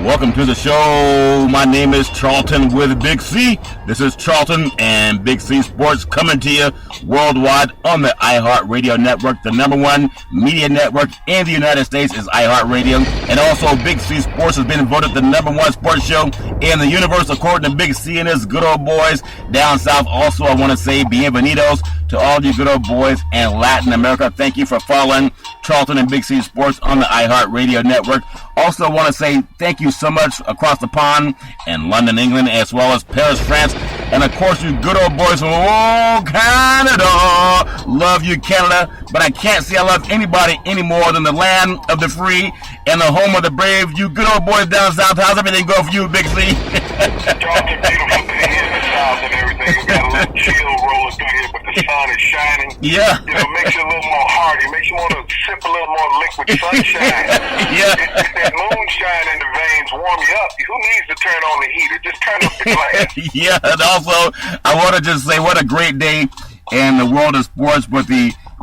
Welcome to the show. My name is Charlton with Big C. This is Charlton and Big C Sports coming to you worldwide on the iHeartRadio network. The number one media network in the United States is iHeartRadio. And also Big C Sports has been voted the number one sports show in the universe according to Big C and his good old boys down south. Also, I want to say bienvenidos to all you good old boys in Latin America. Thank you for following Charlton and Big C Sports on the iHeartRadio network. Also want to say thank you so much across the pond in London, England, as well as Paris, France. And of course, you good old boys from Canada. Love you, Canada. But I can't say I love anybody any more than the land of the free and the home of the brave. You good old boys down south. How's everything going for you, Big C? Charlton, beautiful day in the south and everything. We got a little chill rolling through here, but the sun is shining. Yeah. You know, makes you a little more hearty. Makes you want to sip a little more liquid sunshine. Yeah. That moonshine in the veins warm you up. Who needs to turn on the heater? Just turn up the glass. Yeah, and also, I want to just say what a great day in the world of sports with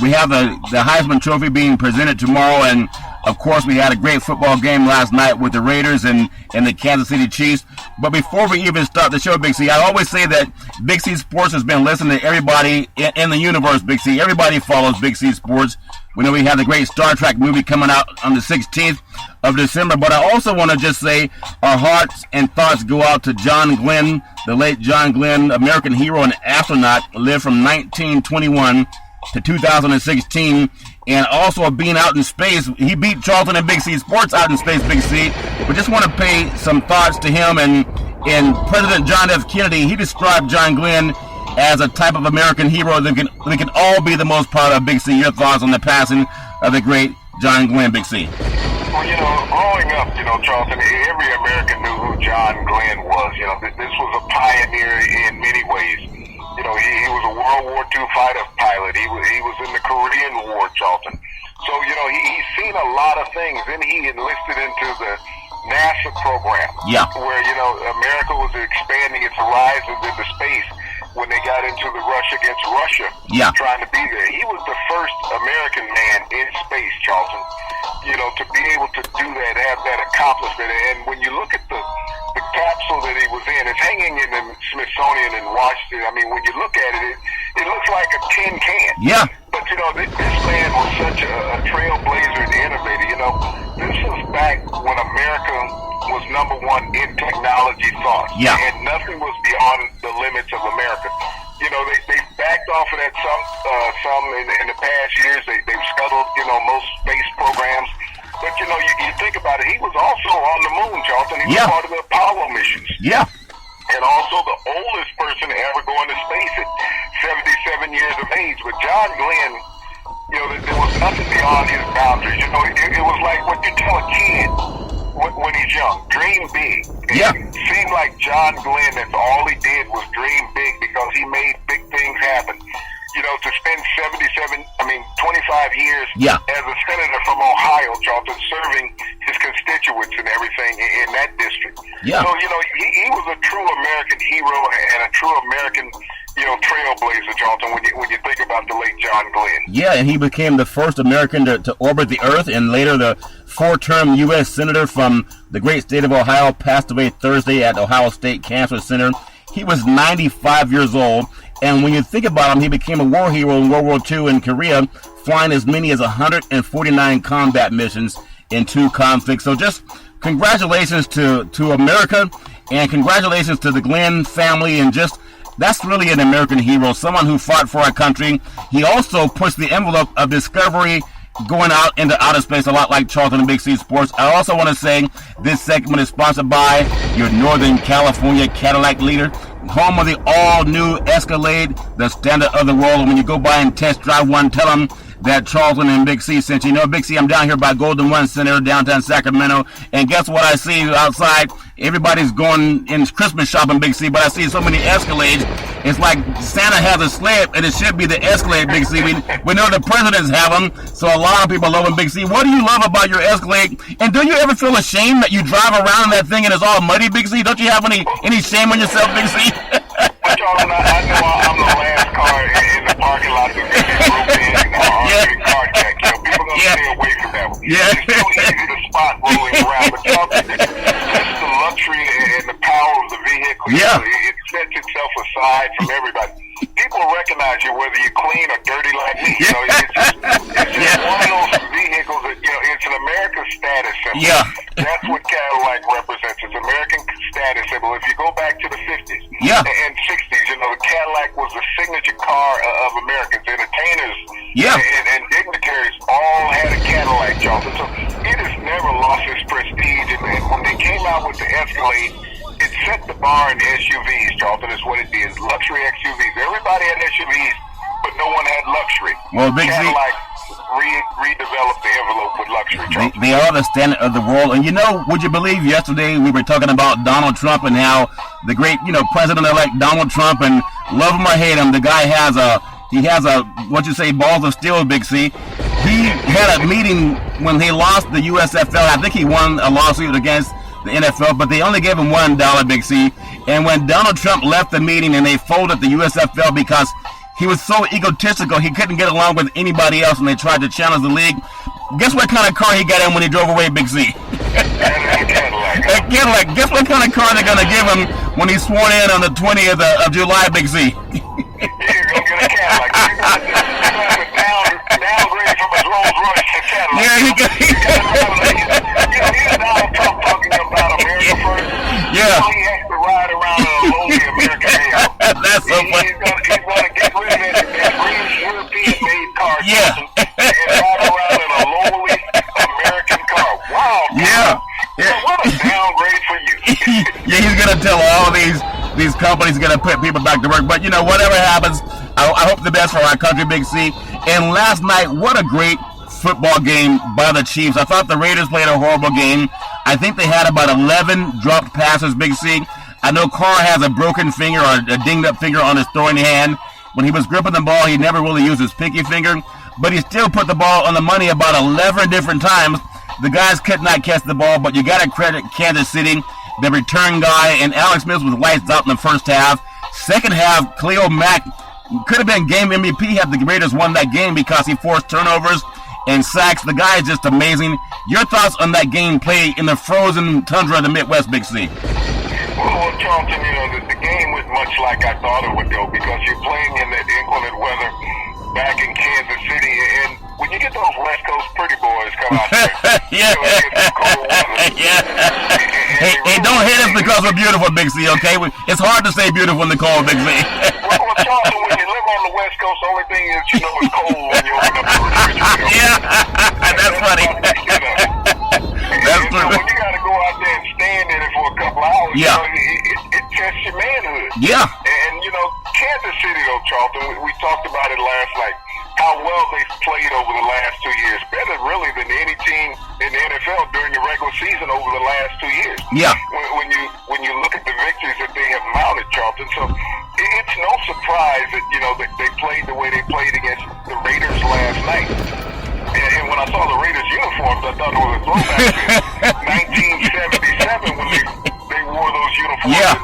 we have the Heisman Trophy being presented tomorrow, and of course we had a great football game last night with the Raiders and the Kansas City Chiefs. But before we even start the show, Big C, I always say that Big C Sports has been listening to everybody in the universe, Big C. Everybody follows Big C Sports. We know we have the great Star Trek movie coming out on the 16th of December, but I also want to just say our hearts and thoughts go out to John Glenn, the late John Glenn, American hero and astronaut, lived from 1921 to 2016, and also being out in space. He beat Charlton and Big C Sports out in space, Big C. We just want to pay some thoughts to him, and President John F. Kennedy, he described John Glenn as a type of American hero that we can all be the most proud of. Big C, your thoughts on the passing of the great John Glenn, Big C? Well, growing up, Charlton, every American knew who John Glenn was. This was a pioneer in many ways. He was a World War II fighter pilot. He was in the Korean War, Charlton. So, he's seen a lot of things. Then he enlisted into the NASA program. Yeah. Where, America was expanding its horizons into space when they got into the rush against Russia. Yeah. Trying to be there. He was the first American man in space, Charlton. To be able to do that, have that accomplishment. And when you look at the capsule that he was in, it's hanging in the Smithsonian in Washington. I mean, when you look at it, it looks like a tin can. Yeah. But, this man was such a trailblazer and innovator. This was back when America was number one in technology thought. Yeah. And nothing was beyond the limits of America. They backed off of that some in the past years. They've scuttled, most space programs. But, you think about it, he was also on the moon, Charlton. He was part of the Apollo missions. Yeah. And also the oldest person to ever go into space at 77 years of age. But John Glenn, there was nothing beyond his boundaries. It was like what you tell a kid when he's young. Dream big. Yeah. It seemed like John Glenn, that's all he did was dream big because he made big things happen. To spend 25 years as a senator from Ohio, Charlton, serving his constituents and everything in that district. Yeah. So, he was a true American hero and a true American, trailblazer, Charlton, when you think about the late John Glenn. Yeah, and he became the first American to orbit the Earth, and later the four-term U.S. Senator from the great state of Ohio passed away Thursday at Ohio State Cancer Center. He was 95 years old. And when you think about him, he became a war hero in World War II in Korea, flying as many as 149 combat missions in 2 conflicts. So just congratulations to America, and congratulations to the Glenn family, and just that's really an American hero, someone who fought for our country. He also pushed the envelope of discovery, going out into outer space, a lot like Charlton and Big C Sports. I also want to say this segment is sponsored by your Northern California Cadillac leader, home of the all-new Escalade, the standard of the world. And when you go by and test drive one, tell them that Charlton and Big C sent you. Big C, I'm down here by Golden One Center, downtown Sacramento, and guess what I see outside? Everybody's going in Christmas shopping, Big C, but I see so many Escalades. It's like Santa has a sled, and it should be the Escalade, Big C. We know the presidents have them, so a lot of people love them, Big C. What do you love about your Escalade? And do you ever feel ashamed that you drive around in that thing and it's all muddy, Big C? Don't you have any shame on yourself, Big C? Charlton, I know I'm the last car in the parking lot to get roped in or getting carjacked. People are going to stay away from that one. Yeah. It's so easy to spot rolling around, but Charlton, dirty like me. You know, it's just one of those vehicles that, it's an American status symbol. Yeah. That's what Cadillac represents. It's American status symbol. If you go back to the 50s and 60s, the Cadillac was the signature car of Americans. Entertainers and dignitaries all had a Cadillac, Charlton. So it has never lost its prestige. And when they came out with the Escalade, it set the bar in SUVs, Charlton, is what it did. Luxury SUVs. Everybody had SUVs, but no one had luxury. Well, Big Cadillac redeveloped the envelope with luxury, Charlton. They are the standard of the world. And would you believe yesterday we were talking about Donald Trump and how the great, President-elect Donald Trump, and love him or hate him, the guy has balls of steel, Big C. He had a meeting when he lost the USFL. I think he won a lawsuit against the NFL, but they only gave him $1, Big C. And when Donald Trump left the meeting and they folded the USFL because he was so egotistical, he couldn't get along with anybody else, and they tried to challenge the league. Guess what kind of car he got in when he drove away, Big C? Cadillac. Guess what kind of car they're going to give him when he's sworn in on the 20th of July, Big C? He's going to get a Cadillac. He's going to downgrade from his Rolls Royce to Cadillac. Yeah, he's Donald Trump talking about America first. Yeah. He has to ride around in a lowly American vehicle. That's so funny. He's going to get rid of that green European-made car. Yeah. And ride around in a lowly American car. Wow. Yeah. What a downgrade for you. Yeah, he's going to tell all these companies going to put people back to work. But, whatever happens, I hope the best for our country, Big C. And last night, what a great football game by the Chiefs. I thought the Raiders played a horrible game. I think they had about 11 dropped passes, Big C. I know Carr has a broken finger or a dinged-up finger on his throwing hand. When he was gripping the ball, he never really used his pinky finger. But he still put the ball on the money about 11 different times. The guys could not catch the ball, but you got to credit Kansas City, the return guy, and Alex Smith was lights out in the first half. Second half, Khalil Mack could have been game MVP had the Raiders won that game because he forced turnovers and sacks. The guy is just amazing. Your thoughts on that game played in the frozen tundra of the Midwest, Big C? Well, Charlton, the game went much like I thought it would go because you're playing in that inclement weather back in Kansas City, and when you get those West Coast pretty boys come out there, yeah. It's cold weather. Yeah. Hey, don't hate us because we're beautiful, Big C, okay? It's hard to say beautiful in the cold, Big C. Well, Charlton, when you live on the West Coast, the only thing is it's cold when you open up the refrigerator. Yeah, that's funny. That's true. When you got to go out there and stand in it for a couple hours, it tests your manhood. Yeah. And, Kansas City, though, Charlton, we talked about it last night, how well they've played over the last 2 years, better really than any team in the NFL during the regular season over the last 2 years. Yeah. When you look at the victories that they have mounted, Charlton, so it's no surprise that, that they played the way they played against the Raiders last night. And when I saw the Raiders uniforms, I thought it was a throwback to 1977 when they wore those uniforms. Yeah.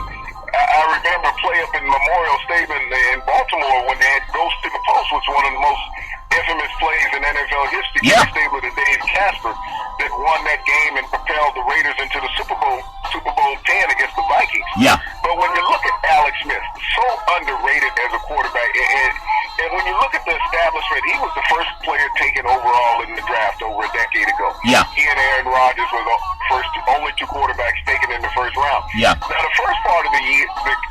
I remember play up in Memorial Stadium in Baltimore when they had Ghost in the Post, which was one of the most infamous plays in NFL history. Yeah. Stable to Dave Casper that won that game and propelled the Raiders into the Super Bowl 10 against the Vikings. Yeah. But when you look at Alex Smith, so underrated as a quarterback, and when you look at the establishment, he was the first player taken overall in the draft over a decade ago. Yeah. He and Aaron Rodgers were the only two quarterbacks taken in the first round. Yeah. Now, the first part of the year,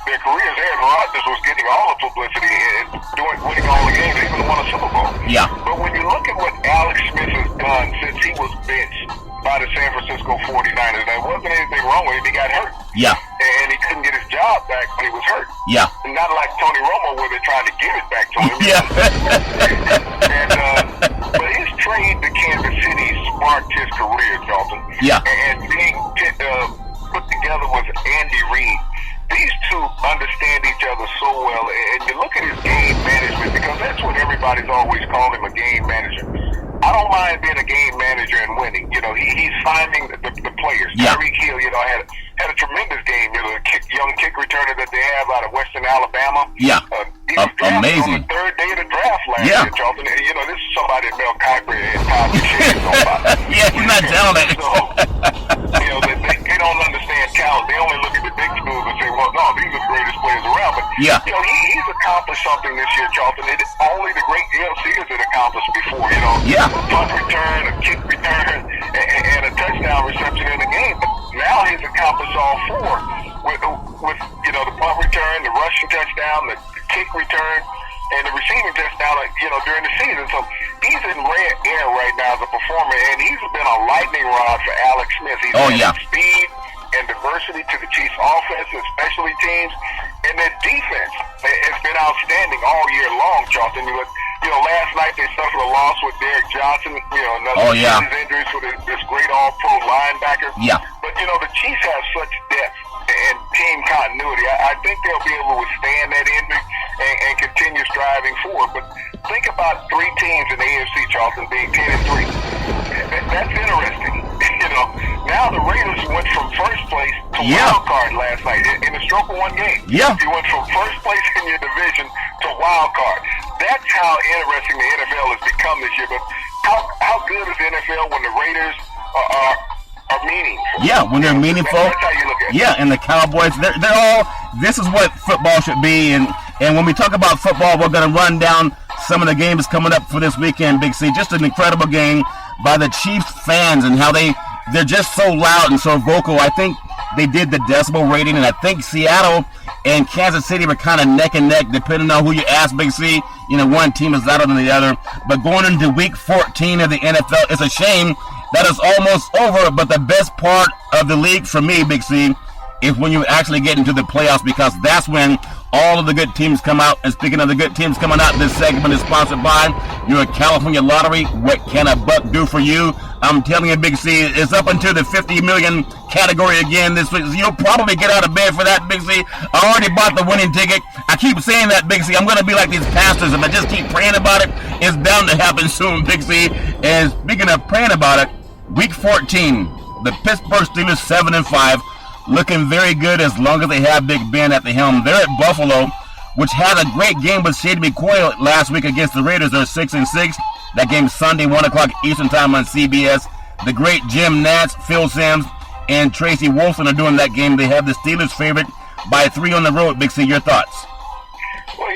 their careers, Aaron Rodgers was getting all the publicity and winning all the games, even won a Super Bowl. Yeah. But when you look at what Alex Smith has done since he was benched by the San Francisco 49ers, there wasn't anything wrong with him. He got hurt. Yeah. And he couldn't get his job back when he was hurt. Yeah. Not like Tony Romo where they're trying to give it back to him. Yeah. But his trade to Kansas City sparked his career, Dalton. Yeah. And being put together with Andy Reid, these two understand each other so well. And you look at his game management, because that's what everybody's always called him, a game manager. I don't mind being a game manager and winning. He's finding the players. Yeah. Tyreek Hill, had a tremendous game. The young kick returner that they have out of Western Alabama. Yeah. He was drafted amazing. on the third day of the draft last Yeah. year, Charlton. This is somebody that Mel Kiper and Todd McShay know about. Yeah, he's not talented. So, they don't understand talent. They only look at the big schools and say, well, no, these are the greatest players around. But, yeah, he's accomplished something this year, Charlton. Only the great LCers had accomplished before, Yeah. A punt return, a kick return, and a touchdown reception in the game. But now he's accomplished all four with the punt return, the rushing touchdown, the kick return, and the receiving touchdown, during the season. So he's in rare air right now as a performer, and he's been a lightning rod for Alex Smith. He's added speed and diversity to the Chiefs' offense and specialty teams, and their defense has been outstanding all year long, Charlton. Last night they suffered a loss with Derek Johnson, another injuries for this great all-pro linebacker. Yeah. But, the Chiefs have such depth and team continuity. I think they'll be able to withstand that injury and continue striving forward. But think about three teams in the AFC, Charlton, being 10-3. That's interesting. Now the Raiders went from first place to wild card last night in a stroke of one game. Yeah. You went from first place in your division to wild card. That's how interesting the NFL has become this year. But how good is the NFL when the Raiders are meaningful? Yeah, when they're meaningful. That's how you look at it. Yeah, and the Cowboys, they're all, this is what football should be. And when we talk about football, we're going to run down some of the games coming up for this weekend, Big C. Just an incredible game by the Chiefs fans and how they're just so loud and so vocal. I think they did the decibel rating, and I think Seattle and Kansas City were kind of neck and neck, depending on who you ask, Big C. One team is louder than the other. But going into week 14 of the NFL, it's a shame that is almost over. But the best part of the league for me, Big C, is when you actually get into the playoffs, because that's when all of the good teams come out. And speaking of the good teams coming out, this segment is sponsored by your California Lottery. What can a buck do for you? I'm telling you, Big C, it's up into the 50 million category again this week. So you'll probably get out of bed for that, Big C. I already bought the winning ticket. I keep saying that, Big C. I'm going to be like these pastors. If I just keep praying about it, it's bound to happen soon, Big C. And speaking of praying about it, week 14, the Pittsburgh Steelers 7-5. Looking very good as long as they have Big Ben at the helm. They're at Buffalo, which had a great game with Shady McCoy last week against the Raiders. They're 6-6. That game's Sunday, 1 o'clock Eastern Time on CBS. The great Jim Nantz, Phil Simms, and Tracy Wolfson are doing that game. They have the Steelers favorite by 3 on the road. Big C, your thoughts? Well,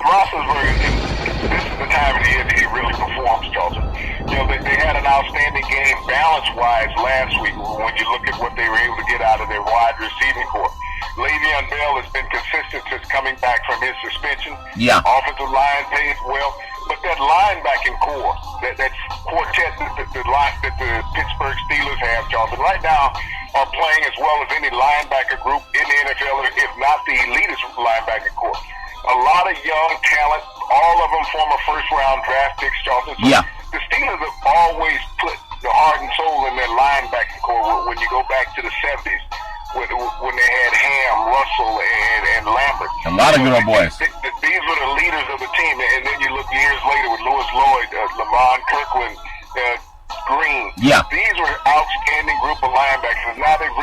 Roethlisberger, this is the time of the year that he really performs, Charlton. They had an outstanding game balance-wise last week when you look at what they were able to get out of their wide receiving corps. Le'Veon Bell has been consistent since coming back from his suspension. Yeah. Offensive line plays well. But that linebacking core, that quartet that the Pittsburgh Steelers have, Charlton, right now are playing as well as any linebacker group in the NFL, if not the elitist linebacker core. A lot of young talent, all of them former first-round draft picks, Charlton. So yeah. The Steelers have always put the heart and soul in their linebacking core. When you go back to the 70s, when they had Ham, Russell, and Lambert. A lot of good old boys. These were the leaders of the team. And then you look years later with Louis Lloyd, Lamont Kirkland, Green. Yeah. These were outstanding group of linebackers. Now they've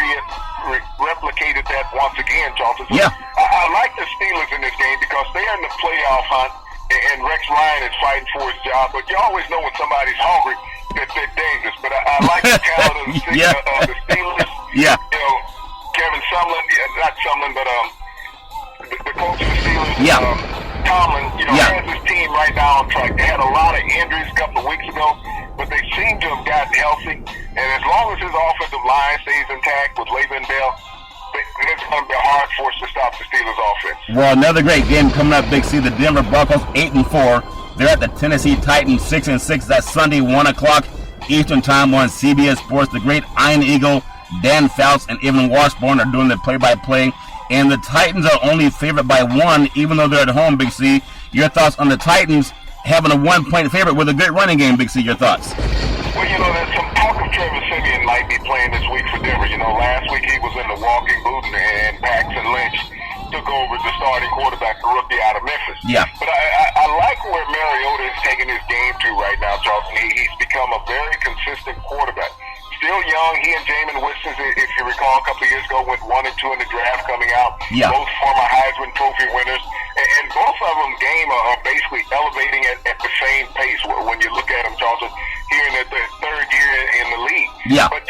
replicated that once again, Charlton. So yeah. I like the Steelers in this game because they're in the playoff hunt, and Rex Ryan is fighting for his job. But you always know when somebody's hungry that they're dangerous. But I like the talent of the Steelers. Yeah. Kevin Sumlin, not Sumlin, but the coach of the Steelers, Tomlin, has his team right now on track. They had a lot of injuries a couple of weeks ago, but they seem to have gotten healthy. And as long as his offensive line stays intact with Le'Veon Bell, it's going to be a hard force to stop the Steelers' offense. Well, another great game coming up, Big C. The Denver Broncos 8-4. They're at the Tennessee Titans 6-6. That's Sunday, 1 o'clock Eastern Time on CBS Sports. The great Iron Eagle, Dan Fouts, and Evan Washburn are doing the play-by-play. And the Titans are only favored by 1, even though they're at home, Big C. Your thoughts on the Titans having a 1-point favorite with a good running game, Big C? Your thoughts? Well, there's some talk of Trevor Siemian might be playing this week for Denver. Last week he was in the walking boot, and Paxton Lynch took over the starting quarterback, the rookie out of Memphis. Yeah. But I like where Mariota is taking his game to right now, Charlton. He's become a very consistent quarterback. Still young. He and Jameis Winston, if you recall, a couple of years ago, went 1 and 2 in the draft coming out. Yeah. Both former Heisman Trophy winners. And both of them game are basically elevating at the same pace when you look at them, Charlton, here in their third year in the league. Yeah. But,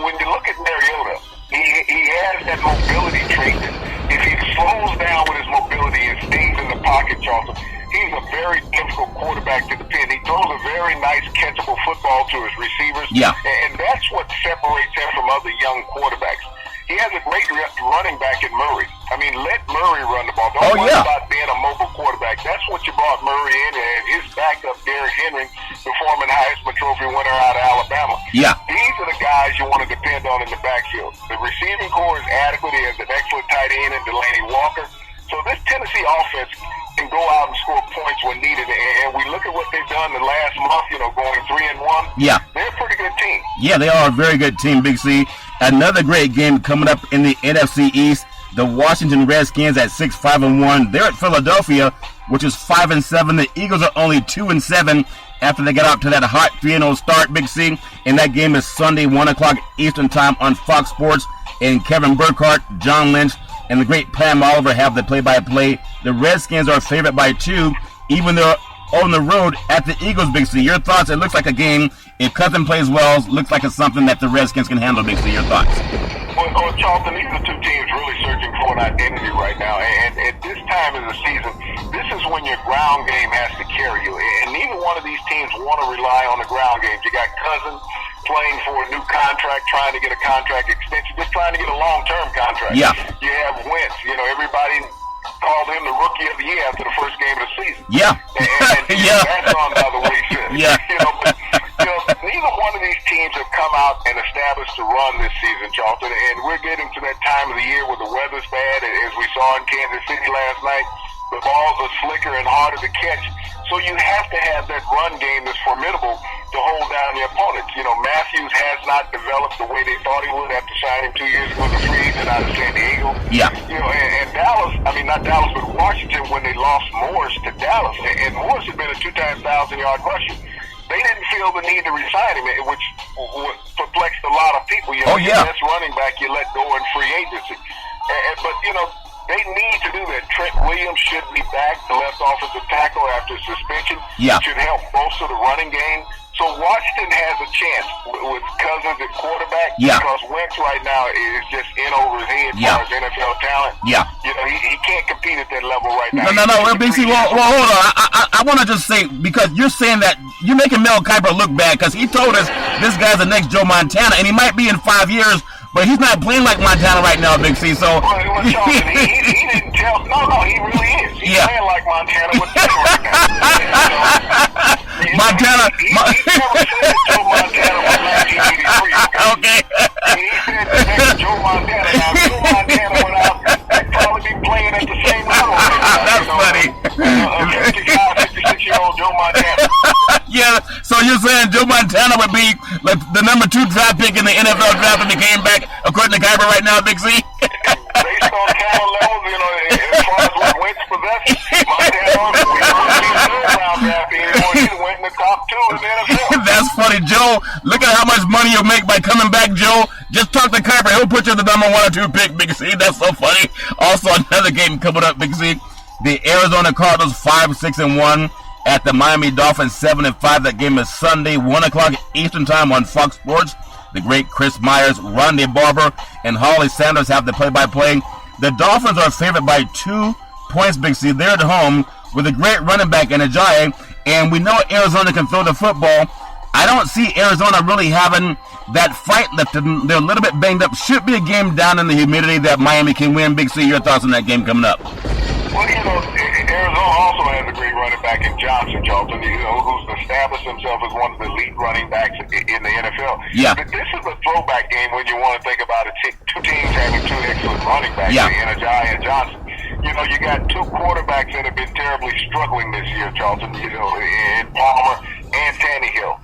when you look at Mariota, he has that mobility trait. If he slows down with his mobility and stays in the pocket, Charlton, he's a very difficult quarterback to defend. He throws a very nice catchable football to his receivers. Yeah. And that's what separates him from other young quarterbacks. He has a great running back in Murray. I mean, let Murray run the ball. Don't worry about being a mobile quarterback. That's what you brought Murray in, and his backup, Derrick Henry, the former Heisman Trophy winner out of Alabama. Yeah. These are the guys you want to depend on in the backfield. The receiving core is adequate. He has an excellent tight end in Delaney Walker. So this Tennessee offense can go out and score points when needed. And we look at what they've done the last month, going 3-1. Yeah. They're a pretty good team. Yeah, they are a very good team, Big C. Another great game coming up in the NFC East. The Washington Redskins at 6-5-1. They're at Philadelphia, which is 5-7. The Eagles are only 2-7 after they got out to that hot 3-0 start, Big C. And that game is Sunday, 1 o'clock Eastern Time on Fox Sports. And Kevin Burkhardt, John Lynch, and the great Pam Oliver have the play-by-play. The Redskins are favored by 2, even though on the road at the Eagles, Big C. Your thoughts? It looks like a game. If Cousin plays well, looks like it's something that the Redskins can handle, Big C. Your thoughts? Well, Charlton, these are two teams really searching for an identity right now. And at this time of the season, this is when your ground game has to carry you. And neither one of these teams want to rely on the ground game. You got Cousins playing for a new contract, trying to get a contract extension, just trying to get a long-term contract. Yeah. You have Wentz. Everybody called him the rookie of the year after the first game of the season. Yeah. And yeah. That's on by the wayside. Yeah. Neither one of these teams have come out and established a run this season, Charlton, and we're getting to that time of the year where the weather's bad, as we saw in Kansas City last night. The balls are slicker and harder to catch, so you have to have that run game that's formidable to hold down the opponents. Matthews has not developed the way they thought he would after signing 2 years ago as a free agent out of San Diego. Yeah. And Dallas, not Dallas, but Washington, when they lost Morris to Dallas, and Morris had been a 2-time 1,000-yard rusher, they didn't feel the need to resign him, which perplexed a lot of people. Your best running back you let go in free agency. But they need to do that. Trent Williams should be back, the left offensive tackle, after suspension. Yeah. Should help bolster the running game. So Washington has a chance with Cousins at quarterback. Yeah. Because Wentz right now is just in over his head as far as NFL talent. Yeah. He can't compete at that level right now. No. BC, well, hold on. I want to just say, because you're saying that you're making Mel Kiper look bad, because he told us this guy's the next Joe Montana, and he might be in 5 years, but he's not playing like Montana right now, Big C. So he didn't tell. No, he really is. He's playing like Montana with him right now. Montana. He never said Joe Montana was 1983. Okay. He said the next Joe Montana. Now, if Joe Montana went out, he'd probably be playing at the same level. That's funny. A 55, 56-year-old Joe Montana. Yeah, so you're saying Joe Montana would be like the number 2 draft pick in the NFL draft if he came back, according to Kiper right now, Big C? Based on talent levels, as far as what Wentz possesses, Montana would be a third-round draft pick anymore. He went in the top 2 in the NFL. That's funny, Joe. Look at how much money you'll make by coming back, Joe. Just talk to Kiper. He'll put you the number 1 or 2 pick, Big C. That's so funny. Also, another game coming up, Big C. The Arizona Cardinals 5-6-1 at the Miami Dolphins 7-5. That game is Sunday, 1 o'clock Eastern Time on Fox Sports. The great Chris Myers, Rondé Barber, and Holly Sanders have the play-by-play. The Dolphins are favored by 2 points, Big C. They're at home with a great running back in Ajayi, and we know Arizona can throw the football. I don't see Arizona really having that fight left. They're a little bit banged up. Should be a game down in the humidity that Miami can win. Big C, your thoughts on that game coming up? Well, Arizona also has a great running back in Johnson, Charlton, who's established himself as one of the elite running backs in the NFL. Yeah. But this is a throwback game when you want to think about it. 2 teams having 2 excellent running backs, in Ajayi and Johnson. You got 2 quarterbacks that have been terribly struggling this year, Charlton, in Palmer and Tannehill.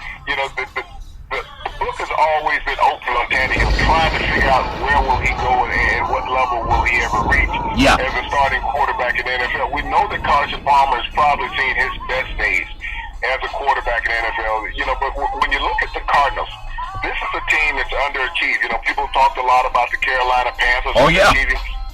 The book has always been open on Tannehill, trying to figure out where will he go and what level will he ever reach as a starting quarterback in the NFL. We know that Carson Palmer has probably seen his best days as a quarterback in the NFL. But when you look at the Cardinals, this is a team that's underachieved. People talked a lot about the Carolina Panthers. Oh, yeah.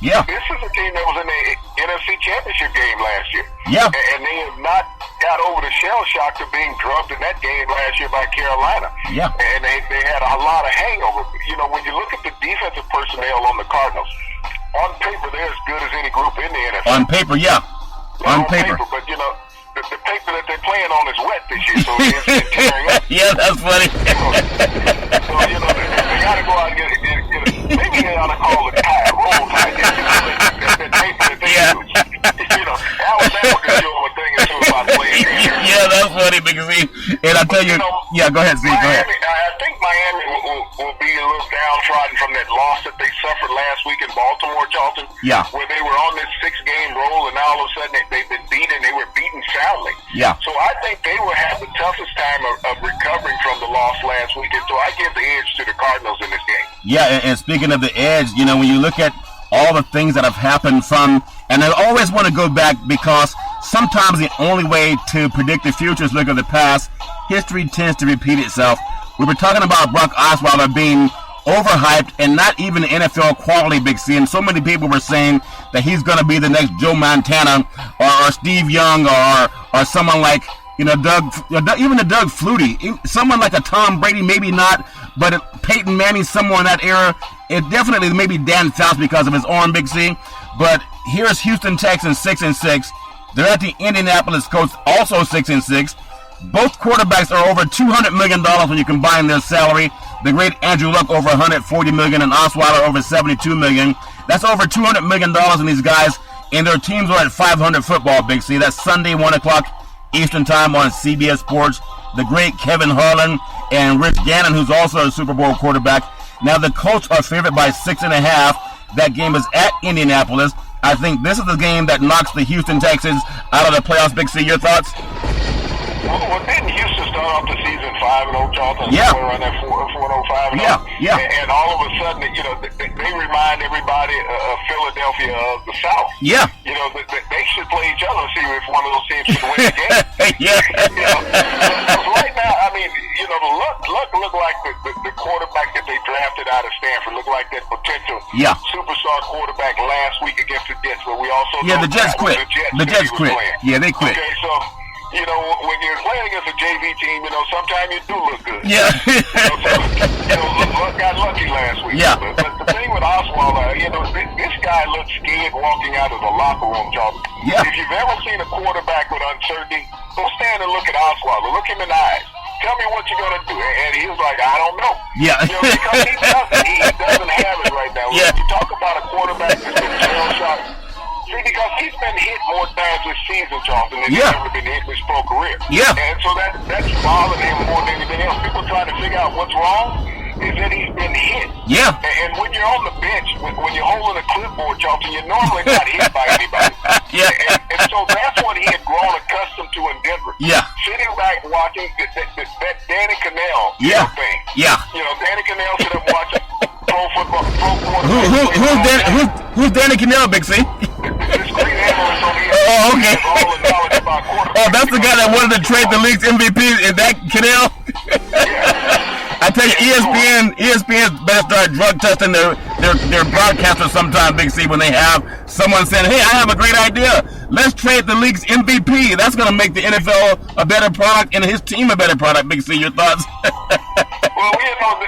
Yeah. This is a team that was in the NFC Championship game last year. Yeah. And they have not got over the shell shock of being drubbed in that game last year by Carolina. Yeah. And they had a lot of hangover. When you look at the defensive personnel on the Cardinals, on paper, they're as good as any group in the NFL. On paper, yeah. On paper. But, you know, the paper that they're playing on is wet this year, so it's been tearing up. Yeah, that's funny. So, you know, they got to go out and get maybe they ought to call it roll tide. That paper that they use. You know, Alabama can do a thing or two about playing. Yeah, that's funny, because and I tell you, yeah, go ahead, Steve, go ahead. I think Miami will be a little downtrodden from that loss that they suffered last week in Baltimore, Charlton. Yeah. Where they were on this 6-game roll, and all of a sudden they've been beaten. They were beaten soundly. Yeah. So I think they will have the toughest time of recovering from the loss last week, and so I give the edge to the Cardinals in this game. Yeah, and speaking of the edge, you know, when you look at all the things that have happened from, and I always want to go back because sometimes the only way to predict the future is look at the past. History tends to repeat itself. We were talking about Brock Osweiler being overhyped and not even NFL quality, Big C, and so many people were saying that he's going to be the next Joe Montana or Steve Young or someone like, you know, even a Doug Flutie, someone like a Tom Brady, maybe not, but Peyton Manning, somewhere in that era. It definitely maybe Dan Fouts because of his arm, Big C. But here's Houston Texans 6-6. They're at the Indianapolis Colts, also 6-6. Both quarterbacks are over $200 million when you combine their salary. The great Andrew Luck over $140 million and Osweiler over $72 million. That's over $200 million in these guys, and their teams are at 500 football, Big C. That's Sunday, 1 o'clock Eastern Time on CBS Sports. The great Kevin Harlan and Rich Gannon, who's also a Super Bowl quarterback. Now, the Colts are favored by 6.5. That game is at Indianapolis. I think this is the game that knocks the Houston Texans out of the playoffs. Big C, your thoughts? Well, didn't Houston start off the season 5-0, Charlton? Yeah. Around that 4-0, 5-0. Yeah. And all of a sudden, you know, they remind everybody of Philadelphia of the South. Yeah. You know, they should play each other and see if one of those teams can win the game. Yeah. You know, because right now, I mean, you know, Luck looked like the quarterback that they drafted out of Stanford. Looked like that potential superstar quarterback last week against the Jets, but we also the Jets quit. The Jets quit. Yeah, they quit. Okay, so, you know, when you're playing against a JV team, you know, sometimes you do look good. Yeah. Luck got lucky last week. Yeah. But the thing with Osweiler, you know, this guy looked scared walking out of the locker room, Charles. Yeah. If you've ever seen a quarterback with uncertainty, go stand and look at Osweiler. Look him in the eyes. Tell me what you're going to do. And he was like, I don't know. Yeah. You know, because he doesn't have it right now. Yeah. When you talk about a quarterback that's been shell shocked, see, because he's been hit more times this season, Charlton, than he's ever been hit in his pro career. Yeah. And so that's bothered him more than anything else. People trying to figure out what's wrong is that he's been hit. Yeah. And when you're on the bench, when you're holding a clipboard, Charlton, you're normally not hit by anybody. Yeah. And so that's what he had grown accustomed to in Denver. Yeah. Sitting back watching that Danny Cannell thing. Yeah. You know, Danny Cannell sit up watching pro football, pro quarterback. Who's Danny Cannell, Big C? This great analyst on ESPN. Oh, okay. All the knowledge about quarterbacks. Oh, that's the guy that wanted to trade the league's MVP. Is that Cannell? Yeah. I tell you, ESPN better start drug testing their broadcasters sometime, Big C, when they have someone saying, hey, I have a great idea. Let's trade the league's MVP. That's going to make the NFL a better product and his team a better product, Big C. Your thoughts? Well, you know,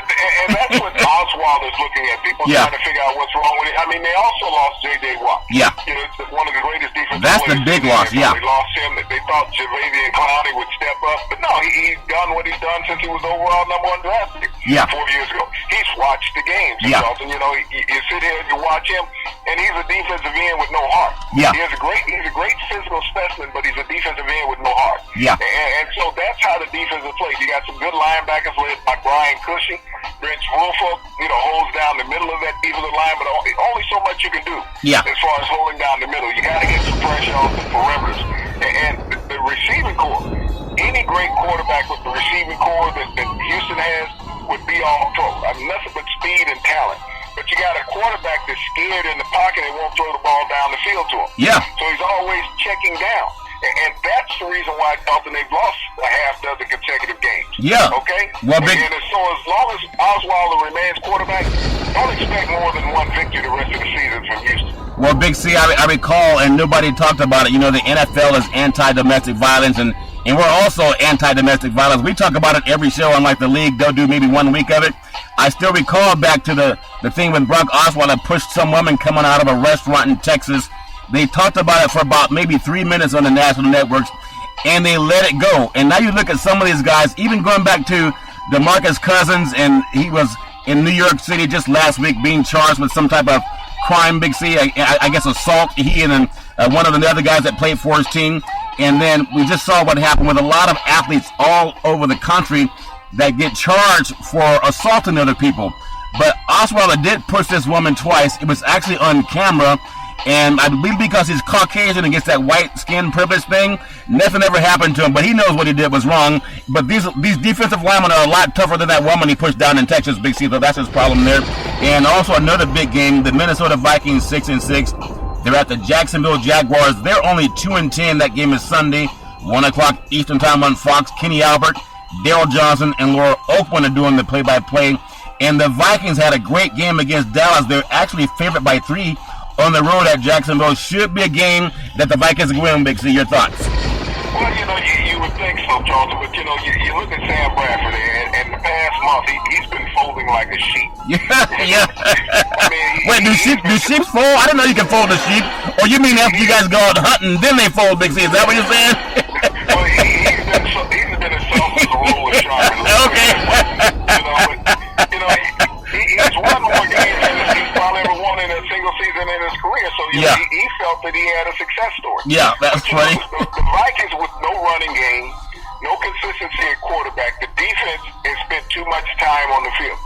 and that's what Osweiler's looking at. People trying to figure out what's wrong with it. I mean, they also lost J.J. Watt. Yeah. You know, it's one of the greatest defensive That's the players big loss, They yeah. lost him. They thought Jadeveon Clowney would step up. But no, he's done what he's done since he was overall #1 draft pick 4 years ago. He's watched the games. Yeah. And, you know, you sit here and you watch him, and he's a defensive end with no heart. Yeah. He's a great physical specimen, but he's a defensive end with no heart. Yeah. And so that's how the defense is played. You got some good linebackers led by Brian Cushing. Rich Wolfolk, you know, holds down the middle of that defensive line, but only so much you can do as far as holding down the middle. You got to get some pressure off the perimeters. And the receiving core, any great quarterback with the receiving core that Houston has would be all pro. I mean, nothing but speed and talent. But you got a quarterback that's scared in the pocket and won't throw the ball down the field to him. Yeah. So he's always checking down. And that's the reason why Dalton, they've lost a half dozen consecutive games. Yeah. Okay? Well, and so as long as Osweiler remains quarterback, don't expect more than one victory the rest of the season from Houston. Well, Big C, I recall, and nobody talked about it, you know, the NFL is anti-domestic violence, and And we're also anti-domestic violence. We talk about it every show, unlike the league. They'll do maybe 1 week of it. I still recall back to the thing when Brock Osweiler pushed some woman coming out of a restaurant in Texas. They talked about it for about maybe 3 minutes on the national networks, and they let it go. And now you look at some of these guys, even going back to DeMarcus Cousins, and he was in New York City just last week being charged with some type of crime, Big C, I guess assault. He and then one of the other guys that played for his team. And then we just saw what happened with a lot of athletes all over the country that get charged for assaulting other people. But Osweiler did push this woman twice. It was actually on camera. And I believe because he's Caucasian and gets that white skin privilege thing, nothing ever happened to him. But he knows what he did was wrong. But these defensive linemen are a lot tougher than that woman he pushed down in Texas, Big C. So that's his problem there. And also another big game, the Minnesota Vikings 6-6. They're at the Jacksonville Jaguars. They're only 2-10. That game is Sunday, 1 o'clock Eastern Time on Fox. Kenny Albert, Daryl Johnson, and Laura Oakman are doing the play-by-play. And the Vikings had a great game against Dallas. They're actually favored by 3 on the road at Jacksonville. Should be a game that the Vikings can win, Big C. Your thoughts? Well, you would think so, Charlton, but, you look at Sam Bradford, and the past month, he's been folding like a sheep. Yeah. I mean, wait, do sheep fold? I didn't know you can fold a sheep. Or you mean after you guys go out hunting, then they fold, Big C? Is that what you're saying? Well, he's been as soft as a roll of sharp. Okay. He's won more games than he's probably ever won in a single season in his career. So he felt that he had a success story. Yeah, that's funny. The Vikings with no running game, no consistency at quarterback. The defense has spent too much time on the field.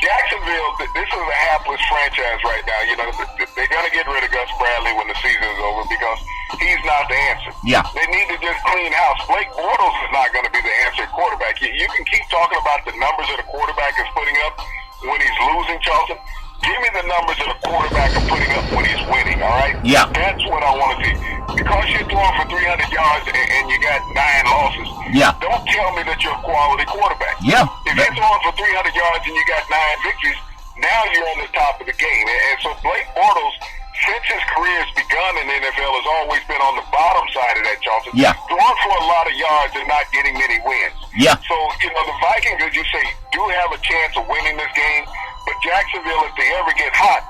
Jacksonville, this is a hapless franchise right now. They're going to get rid of Gus Bradley when the season is over because he's not the answer. Yeah. They need to just clean house. Blake Bortles is not going to be the answer at quarterback. You can keep talking about the numbers that a quarterback is putting up when he's losing, Charlton. Give me the numbers that a quarterback is putting up when he's winning, all right? Yeah. That's what I want to see. Because you're throwing for 300 yards and you got 9 losses, don't tell me that you're a quality quarterback. Yeah. If you're throwing for 300 yards and you got 9 victories, now you're on the top of the game. And so Blake Bortles, since his career has begun in the NFL, has always been on the bottom side of that, Charlton. Yeah. Throwing for a lot of yards and not getting many wins. Yeah. So, the Vikings, as you say, do have a chance of winning this game. But Jacksonville, if they ever get hot,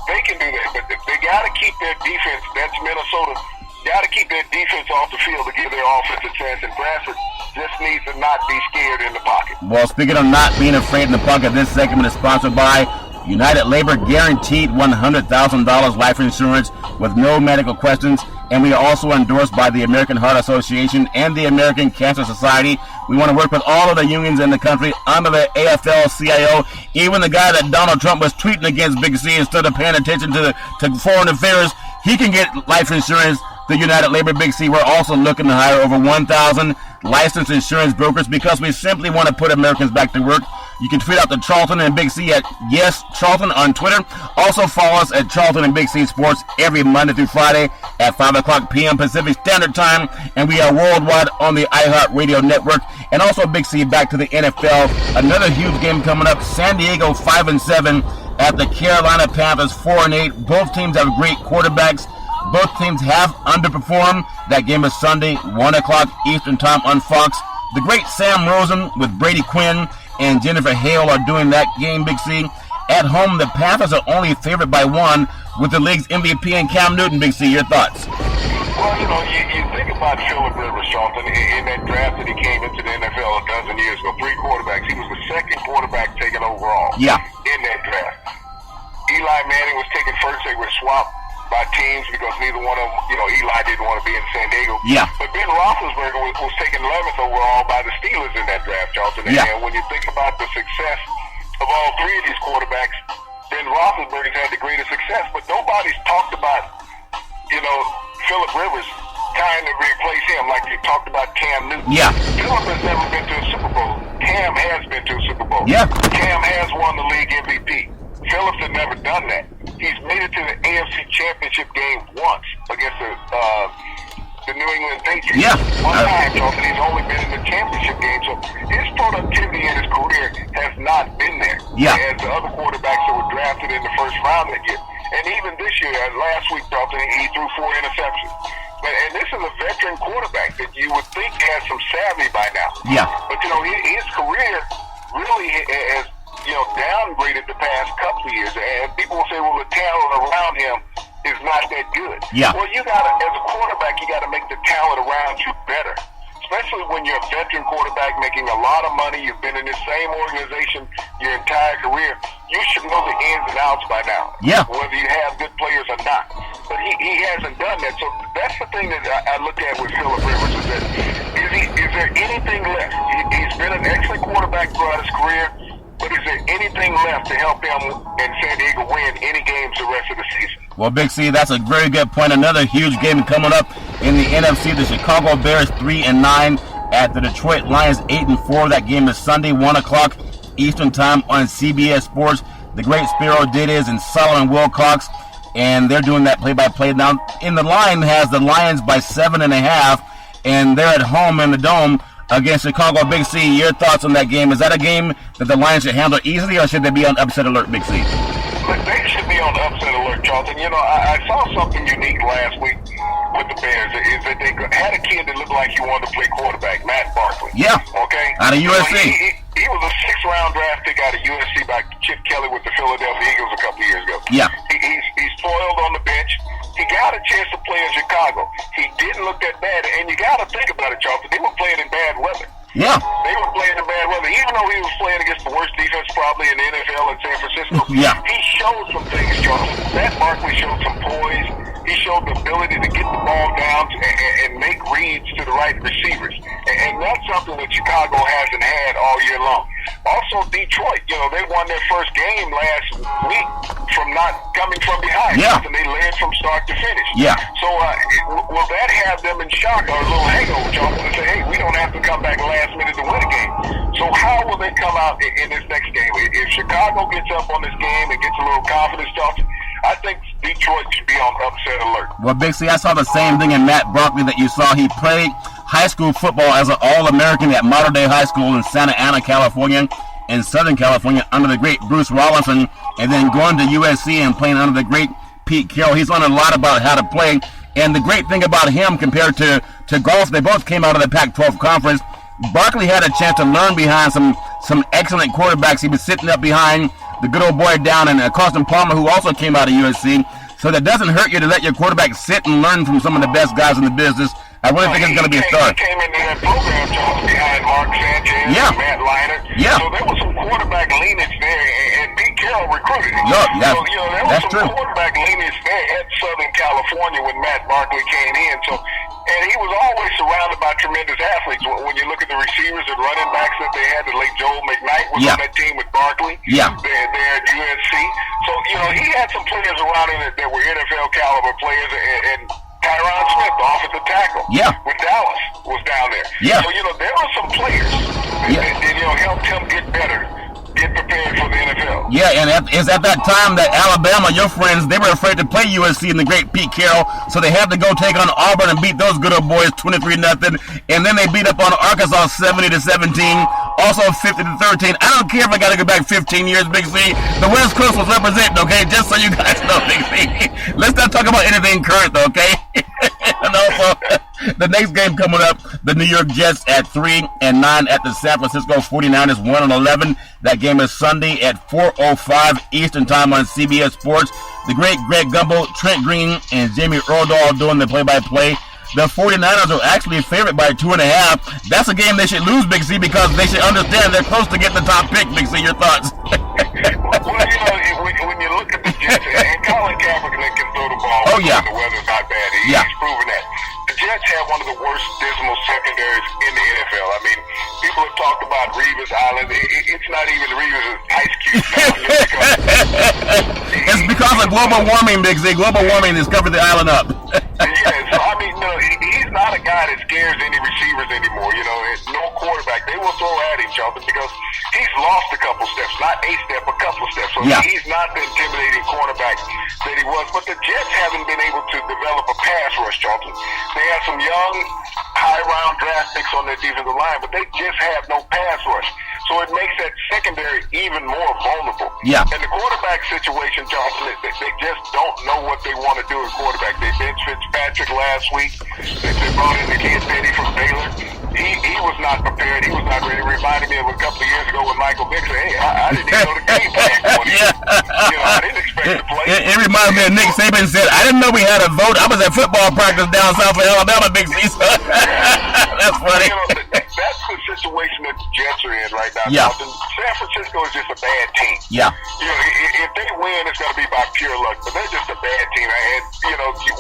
they can do that. But they got to keep their defense. That's Minnesota. Got to keep their defense off the field to give their offense a chance. And Bradford just needs to not be scared in the pocket. Well, speaking of not being afraid in the pocket, this segment is sponsored by United Labor, guaranteed $100,000 life insurance with no medical questions. And we are also endorsed by the American Heart Association and the American Cancer Society. We want to work with all of the unions in the country under the AFL-CIO. Even the guy that Donald Trump was tweeting against, Big C, instead of paying attention to foreign affairs, he can get life insurance. The United Labor, Big C. We're also looking to hire over 1,000 licensed insurance brokers because we simply want to put Americans back to work. You can tweet out to Charlton and Big C at Yes Charlton on Twitter. Also follow us at Charlton and Big C Sports every Monday through Friday at 5 o'clock p.m. Pacific Standard Time. And we are worldwide on the iHeartRadio network. And also, Big C, back to the NFL. Another huge game coming up. San Diego 5-7 at the Carolina Panthers 4-8. Both teams have great quarterbacks. Both teams have underperformed. That game is Sunday, 1 o'clock Eastern Time on Fox. The great Sam Rosen with Brady Quinn and Jennifer Hale are doing that game, Big C. At home, the Panthers are only favored by 1 with the league's MVP and Cam Newton, Big C. Your thoughts? Well, you think about Phillip Rivers, Charlton, in that draft that he came into the NFL a dozen years ago, 3 quarterbacks. He was the second quarterback taken overall in that draft. Eli Manning was taken first. They were swapped by teams because neither one of them, Eli didn't want to be in San Diego. Yeah. But Ben Roethlisberger was taken 11th overall by the Steelers in that draft, Charlton. Yeah. And when you think about the success of all 3 of these quarterbacks, Ben Roethlisberger's had the greatest success. But nobody's talked about, Phillip Rivers trying to replace him like you talked about Cam Newton. Yeah. Phillip has never been to a Super Bowl. Cam has been to a Super Bowl. Yeah. Cam has won the league MVP. Phillips had never done that. He's made it to the AFC Championship game once against the New England Patriots. Yeah. One time, Charlton. He's only been in the championship game. So his productivity in his career has not been there. Yeah. As the other quarterbacks that were drafted in the first round that year. And even this year, last week, Charlton, he threw 4 interceptions. And this is a veteran quarterback that you would think has some savvy by now. Yeah. But, his career really has, downgraded the past couple of years. And people will say, well, the talent around him is not that good. Yeah. Well, as a quarterback, you got to make the talent around you better. Especially when you're a veteran quarterback making a lot of money, you've been in the same organization your entire career, you should know the ins and outs by now. Yeah. Whether you have good players or not. But he hasn't done that. So that's the thing that I look at with Phillip Rivers is that is there anything left? He's been an excellent quarterback throughout his career, but is there anything left to help him and San Diego win any games the rest of the season? Well, Big C, that's a very good point. Another huge game coming up in the NFC. The Chicago Bears 3-9 at the Detroit Lions 8-4. That game is Sunday, 1 o'clock Eastern Time on CBS Sports. The great Spiro Didiz and Solomon Wilcox, and they're doing that play-by-play. Now, in the line has the Lions by 7.5, and they're at home in the Dome against Chicago. Big C, your thoughts on that game? Is that a game that the Lions should handle easily, or should they be on upset alert, Big C? But they should be on upset alert, Charlton. I saw something unique last week with the Bears, is that they had a kid that looked like he wanted to play quarterback, Matt Barkley. Yeah. Okay? Out of USC. He was a 6th-round draft pick out of USC by Chip Kelly with the Philadelphia Eagles a couple of years ago. Yeah. He's toiled on the bench. He got a chance to play in Chicago. He didn't look that bad. And you got to think about it, Charlton. They were playing in bad weather. Yeah. They were playing in bad weather. Even though he was playing against the worst defense probably in the NFL in San Francisco, Yeah. he showed some things, Charlton. Matt Barkley showed some poise. He showed the ability to get the ball down and make reads to the right receivers. And that's something that Chicago hasn't had all year long. Also, Detroit, they won their first game last week from not coming from behind. Yeah. And they led from start to finish. Yeah. So will that have them in shock or a little hangover, Charlton, to say, hey, we don't have to come back last minute to win a game. So how will they come out in this next game? If Chicago gets up on this game and gets a little confidence, Charlton, I think Detroit should be on upset alert. Well, Big C, I saw the same thing in Matt Barkley that you saw. He played high school football as an All-American at Mater Dei High School in Santa Ana, California, in Southern California, under the great Bruce Rollinson, and then going to USC and playing under the great Pete Carroll. He's learned a lot about how to play. And the great thing about him compared to golf, they both came out of the Pac-12 conference. Barkley had a chance to learn behind some excellent quarterbacks. He was sitting up behind the good old boy down in Carson Palmer, who also came out of USC. So that doesn't hurt you to let your quarterback sit and learn from some of the best guys in the business. I really think it's going to be a start. He came into that program, Charles, behind Mark Sanchez and Matt Leinart. Yeah. So there was some quarterback leanage there, and Pete Carroll recruited him. Yeah, so, there was some true. quarterback leanage there at Southern California when Matt Barkley came in. So, and he was always surrounded by tremendous athletes. When you look at the receivers and running backs that they had, the late Joel McKnight was on that team with Barkley. Yeah. There at USC. So, he had some players around him that were NFL caliber players, and Tyron Smith, the offensive tackle, with Dallas, was down there. Yeah. So, there were some players that helped him get better, get prepared for the NFL. Yeah, and it's at that time that Alabama, your friends, they were afraid to play USC and the great Pete Carroll, so they had to go take on Auburn and beat those good old boys 23-0, and then they beat up on Arkansas 70-17, also 50-13. I don't care if I got to go back 15 years, Big C. The West Coast was representing, okay? Just so you guys know, Big C. Let's not talk about anything current, though, okay? And also, the next game coming up, the New York Jets at 3-9 at the San Francisco 49ers 1-11. That game is Sunday at 4:05 Eastern Time on CBS Sports. The great Greg Gumbel, Trent Green, and Jamie Erdahl doing the play-by-play. The 49ers are actually favored by 2.5. That's a game they should lose, Big C, because they should understand they're close to getting the top pick. Big C, your thoughts? Well, when you look at the Jets, and Colin Kaepernick can throw the ball when the weather's not bad. He's proven that. The Jets have one of the worst dismal secondaries in the NFL. I mean, people have talked about Revis Island. It's not even Revis, it's Ice Cube. It's because of global warming, Big Z. Global warming has covered the island up. So I mean, he's not a guy that scares any receivers anymore. No quarterback. They will throw at him, Charlton, because he's lost a couple steps. Not a step, a couple steps. So he's not the intimidating quarterback that he was. But the Jets haven't been able to develop a pass rush, Charlton. They have some young, high-round draft picks on their defensive line, but they just have no pass rush. So it makes that secondary even more vulnerable. Yeah. And the quarterback situation, Johnson, they just don't know what they want to do at quarterback. They benched Fitzpatrick last week. They brought in the kid Penny from Baylor. He was not prepared. He was not ready. Reminded me of a couple of years ago when Michael Vick said, hey, I didn't even know the game plan going in. I didn't expect to play. It reminds me of Nick Saban said, I didn't know we had a vote. I was at football practice down south of Alabama, Big C. That's funny. That's the situation that the Jets are in right now. Yeah. San Francisco is just a bad team. Yeah. If they win, it's going to be by pure luck. But they're just a bad team. And,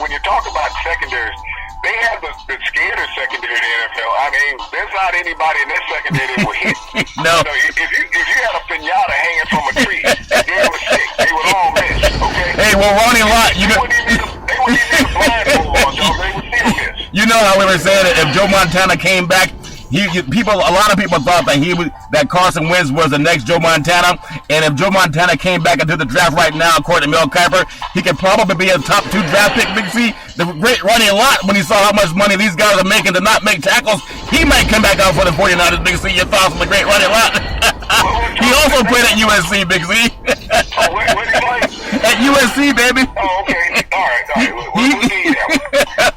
when you talk about secondaries, they have the scariest secondary in the NFL. I mean, there's not anybody in this secondary that will hit. No. If you had a pinata hanging from a tree, they would stick. They would all miss. Okay. Hey, well, Ronnie Lott, they wouldn't even need a blindfold on, Joe. They would still miss. You know how we were saying that if Joe Montana came back, a lot of people thought that Carson Wentz was the next Joe Montana, and if Joe Montana came back into the draft right now, according to Mel Kiper, he could probably be a top 2 draft pick. Big C, the great Ronnie Lott, when he saw how much money these guys are making to not make tackles, he might come back out for the 49ers. Big C, your thoughts on the great Ronnie Lott? He also played at USC, Big C. Where did he play? At USC, baby. Oh, okay. All right. We'll need that one.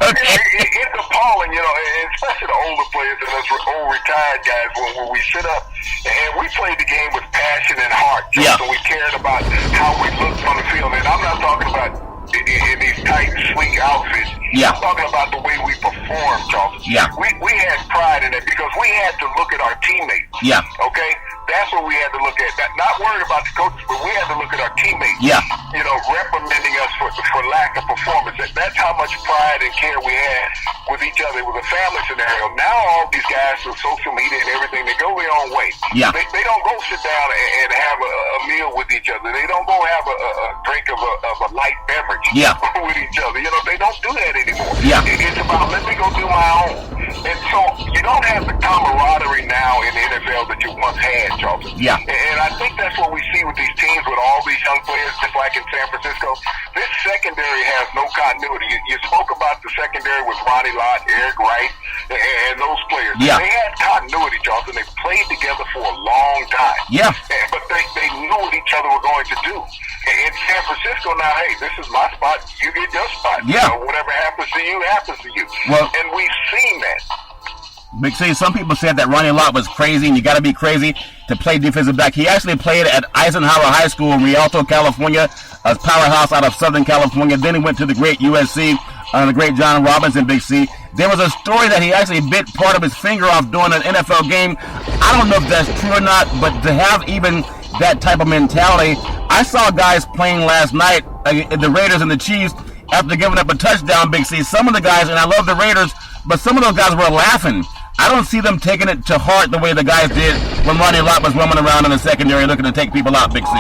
It's appalling, especially the older players and us old retired guys when we sit up and we played the game with passion and heart. Yeah. So we cared about how we looked on the field. And I'm not talking about in these tight, sleek outfits. Yeah. I'm talking about the way we performed, Charles. Yeah. We had pride in it because we had to look at our teammates. Yeah. Okay? That's what we had to look at. Not worried about the coaches, but we had to look at our teammates. Yeah. Reprimanding us for lack of performance. That's how much pride and care we had with each other. It was a family scenario. Now all these guys with social media and everything, they go their own way. Yeah. They don't go sit down and have a meal with each other. They don't go have a drink of a light beverage with each other. They don't do that anymore. Yeah. It's about, let me go do my own. And so you don't have the camaraderie now in the NFL that you once had, Charlton. Yeah. And I think that's what we see with these teams, with all these young players, just like in San Francisco. This secondary has no continuity. You spoke about the secondary with Ronnie Lott, Eric Wright, and those players. Yeah. They had continuity, Charlton. They played together for a long time. Yeah. But they knew what each other were going to do. In San Francisco now, hey, this is my spot, you get your spot. Yeah. Whatever happens to you, happens to you. Well, and we've seen that. Big C, some people said that Ronnie Lott was crazy, and you got to be crazy to play defensive back. He actually played at Eisenhower High School in Rialto, California, a powerhouse out of Southern California. Then he went to the great USC the great John Robinson, Big C. There was a story that he actually bit part of his finger off during an NFL game. I don't know if that's true or not, but to have even that type of mentality, I saw guys playing last night, the Raiders and the Chiefs, after giving up a touchdown, Big C. Some of the guys, and I love the Raiders, but some of those guys were laughing. I don't see them taking it to heart the way the guys did when Ronnie Lott was roaming around in the secondary looking to take people out, Big C.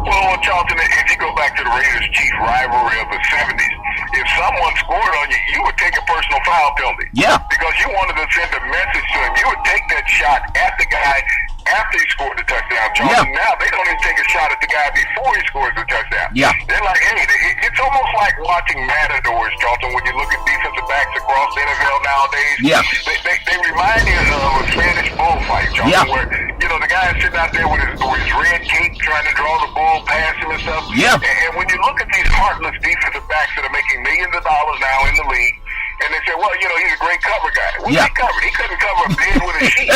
Well, Charlton, if you go back to the Raiders-Chiefs rivalry of the 70s, if someone scored on you, you would take a personal foul penalty. Yeah. Because you wanted to send a message to him. You would take that shot at the guy after he scored the touchdown, Charlton. Yeah. Now they don't even take a shot at the guy before he scores the touchdown. Yeah. They're like, hey, it's almost like watching matadors, Charlton, when you look at defensive backs across the NFL nowadays. Yeah. They remind you of a Spanish bullfight, Charlton, where, the guy is sitting out there with his red cape trying to draw the bull past him and stuff. Yeah. And when you look at these heartless defensive backs that are making millions of dollars now in the league, and they say, well, he's a great cover guy. What's he covered? He couldn't cover a bed with a sheet.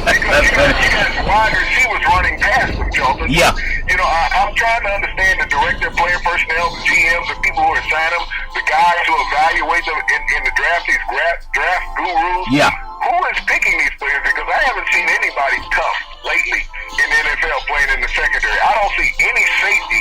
Because you got wide receivers running past him, Charlton. Yeah. I'm trying to understand the director, player personnel, the GMs, the people who assign them, the guys who evaluate them in the draft, these draft gurus. Yeah. Who is picking these players? Because I haven't seen anybody tough lately in the NFL playing in the secondary. I don't see any safety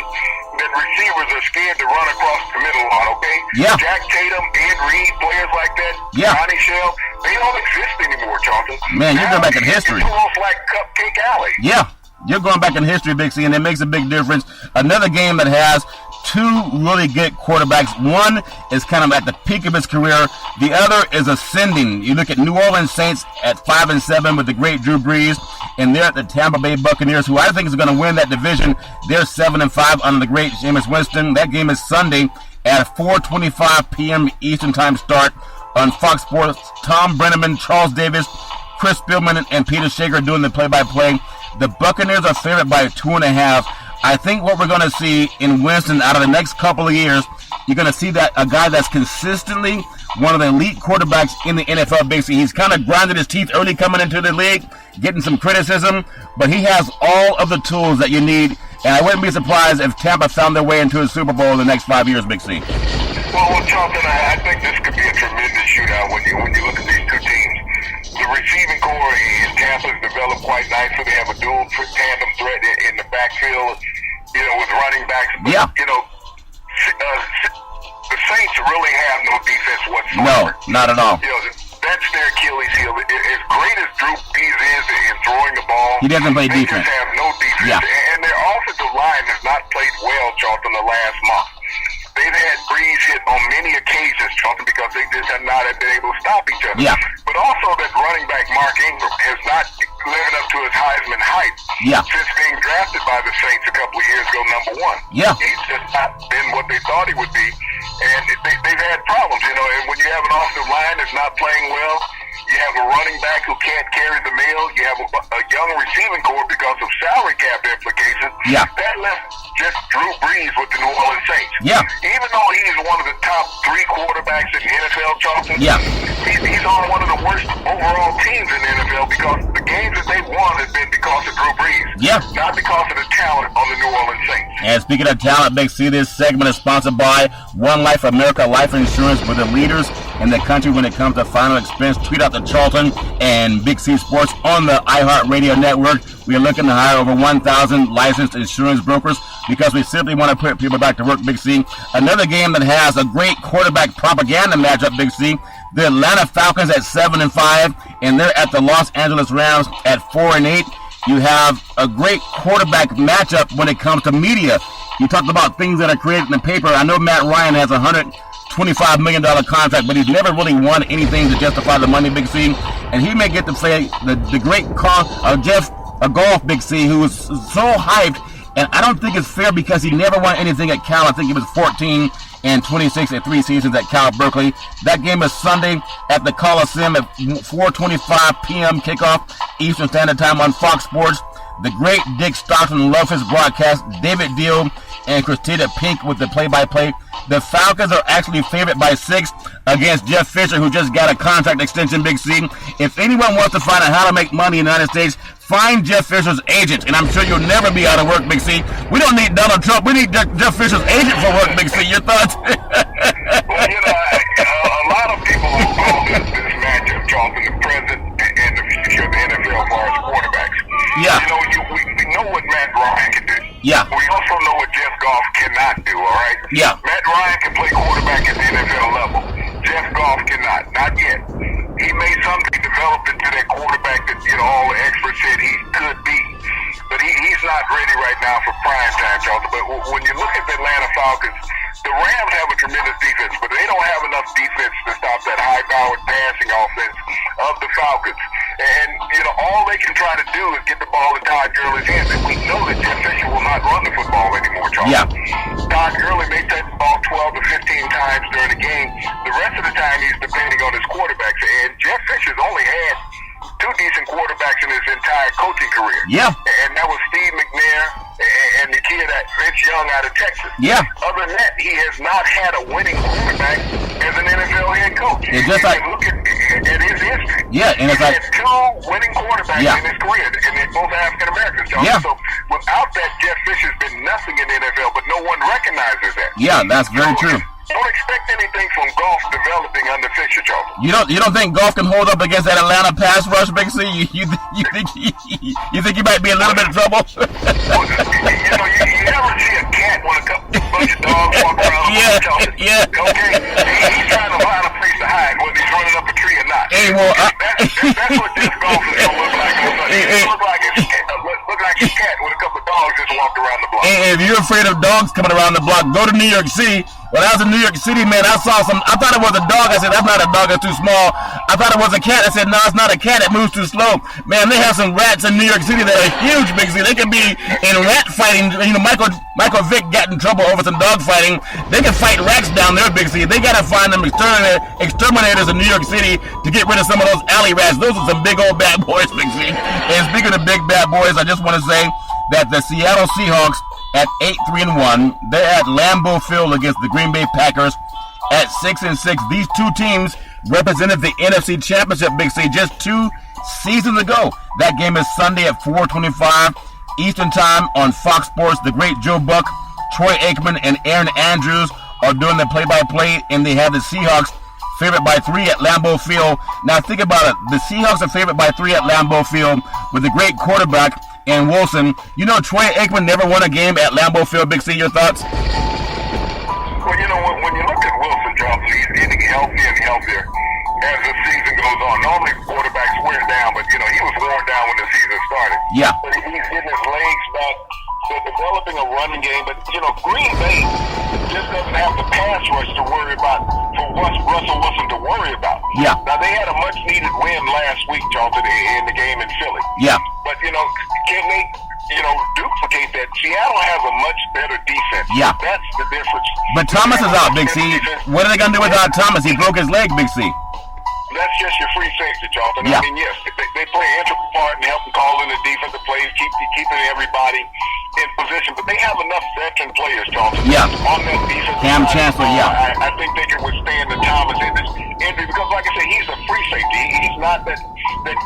that receivers are scared to run across the middle on, okay? Yeah. Jack Tatum, Ed Reed, players like that, Yeah. Johnny Shell, they don't exist anymore, Charlton. Man, you're going back in history. It's almost like Cupcake Alley. Yeah. You're going back in history, Big C, and it makes a big difference. Another game that has two really good quarterbacks. One is kind of at the peak of his career. The other is ascending. You look at New Orleans Saints at 5-7 with the great Drew Brees, and they're at the Tampa Bay Buccaneers, who I think is going to win that division. They're 7-5 under the great Jameis Winston. That game is Sunday at 4:25 p.m. Eastern Time start on Fox Sports. Tom Brenneman, Charles Davis Chris Spielman and Peter Shaker doing the play-by-play. The Buccaneers are favored by 2.5. I think what we're going to see in Winston out of the next couple of years, you're going to see that a guy that's consistently one of the elite quarterbacks in the NFL. Basically, he's kind of grinded his teeth early coming into the league, getting some criticism, but he has all of the tools that you need, and I wouldn't be surprised if Tampa found their way into a Super Bowl in the next 5 years, Big C. Well, Jonathan, I think this could be a tremendous shootout when you look at these two teams. The receiving core in Tampa has developed quite nicely. They have a dual tandem threat in the backfield, with running backs. But, yeah. The Saints really have no defense whatsoever. No, not at all. That's their Achilles heel. As great as Drew Brees is in throwing the ball, he doesn't play they defense. Just have no defense. Yeah. And their offensive line has not played well, Charlton, the last month. They've had Brees hit on many occasions, Charlton, because they just have not been able to stop each other. Yeah. But also that running back Mark Ingram has not lived up to his Heisman hype since being drafted by the Saints a couple of years ago, number one. Yeah. He's just not been what they thought he would be. And they've had problems, and when you have an offensive line that's not playing well, you have a running back who can't carry the mail, you have a young receiving core because of salary cap implications. Yeah. That left just Drew Brees with the New Orleans Saints. Yeah. Even though he's one of the top 3 quarterbacks in the NFL, Charlton, he's on one of the worst overall teams in the NFL because the games that they've won has been because of Drew Brees. Yeah. Not because of the talent on the New Orleans Saints. And speaking of talent, Big C, this segment is sponsored by One Life America Life Insurance, with the leaders in the country when it comes to final expense. Tweet out to Charlton and Big C Sports on the iHeartRadio network. We are looking to hire over 1,000 licensed insurance brokers because we simply want to put people back to work, Big C. Another game that has a great quarterback propaganda matchup, Big C. The Atlanta Falcons at 7-5, and they're at the Los Angeles Rams at 4-8. You have a great quarterback matchup when it comes to media. You talked about things that are created in the paper. I know Matt Ryan has a $125 million contract, but he's never really won anything to justify the money, Big C. And he may get to play the great Jeff Golf, Big C, who was so hyped. And I don't think it's fair because he never won anything at Cal. I think he was 14 and 26 at 3 seasons at Cal Berkeley. That game is Sunday at the Coliseum at 4:25 p.m. kickoff Eastern Standard Time on Fox Sports. The great Dick Stockton loves his broadcast. David Deal and Christina Pink with the play-by-play. The Falcons are actually favored by 6 against Jeff Fisher, who just got a contract extension, Big C. If anyone wants to find out how to make money in the United States, find Jeff Fisher's agent, and I'm sure you'll never be out of work, Big C. We don't need Donald Trump. We need Jeff Fisher's agent for work, Big C. Your thoughts? Well, a lot of people who call this matchup, Charlton, the present and the future of the NFL as far as quarterbacks. Yeah. We know what Matt Ryan can do. Yeah. We also know what Jeff Goff cannot do, all right? Yeah. Matt Ryan can play quarterback at the NFL level. Jeff Goff cannot. Not yet. He may someday develop into that quarterback that, all the experts said he could be. But he's not ready right now for prime time, Charlton. But when you look at the Atlanta Falcons, the Rams have a tremendous defense, but they don't have enough defense to stop that high-powered passing offense of the Falcons. And, all they can try to do is get the ball in Todd Gurley's hands. And we know that Jeff Fisher will not run the football anymore, Charles. Yeah. Todd Gurley may touch the ball 12 to 15 times during the game. The rest of the time he's depending on his quarterbacks. And Jeff Fisher's only had 2 decent quarterbacks in his entire coaching career. Yeah. And that was Steve McNair and the kid Vince Young out of Texas. Yeah. Other than that, he has not had a winning quarterback as an NFL head coach. It's just like, look at his history. Yeah, and it's he like had 2 winning quarterbacks in his career, and they're both African Americans. Yeah. So without that, Jeff Fisher's been nothing in the NFL, but no one recognizes that. Yeah, that's very true. Don't expect anything from Goff developing under Fisher, Charles. You don't think Goff can hold up against that Atlanta pass rush, Big C? You think he might be in a little bit of trouble? Well, you never see a cat when a bunch of dogs walk around. Yeah. Okay, he's trying to find a place to hide, whether he's running up a tree or not. Hey, well, that's what this Goff is gonna look like. It look like a cat with a couple of dogs just walked around the block. Hey, if you're afraid of dogs coming around the block, go to New York City. When I was in New York City, man, I thought it was a dog. I said, that's not a dog, it's too small. I thought it was a cat. I said, no, it's not a cat, it moves too slow. Man, they have some rats in New York City that are huge, Big C. They can be in rat fighting. You know, Michael Vick got in trouble over some dog fighting. They can fight rats down there, Big C. They got to find them exterminators in New York City to get rid of some of those alley rats. Those are some big old bad boys, Big C. And speaking of big bad boys, I just want to say that the Seattle Seahawks at 8-3-1, they're at Lambeau Field against the Green Bay Packers at 6-6. These two teams represented the NFC Championship, Big C, just 2 seasons ago. That game is Sunday at 4:25 Eastern Time on Fox Sports. The great Joe Buck, Troy Aikman, and Aaron Andrews are doing the play-by-play, and they have the Seahawks favored by 3 at Lambeau Field. Now think about it. The Seahawks are favored by 3 at Lambeau Field with the great quarterback and Wilson. You know, Troy Aikman never won a game at Lambeau Field. Big C, your thoughts? Well, you know, when you look at Wilson, Johnson, he's getting healthier and healthier as the season goes on. Normally, quarterbacks wear down, but, you know, he was worn down when the season started. Yeah. But he's getting his legs back. They're developing a running game. But, you know, Green Bay just doesn't have the pass rush to worry about for Russell Wilson to worry about. Yeah. Now, they had a much-needed win last week, Charlton, in the game in Philly. Yeah. But, you know, can they, you know, duplicate that? Seattle has a much better defense. Yeah. That's the difference. But Thomas is out, Big C. What are they going to do without Thomas? He broke his leg, Big C. That's just your free safety, Charlton. Yeah. I mean, yes, they play an integral part in helping call in the defensive plays, keeping everybody in position. But they have enough veteran players, Charlton, Yeah. on that defense. Cam Chancellor, yeah. I think they can withstand the Thomas injury because, like I said, he's a free safety. He's not that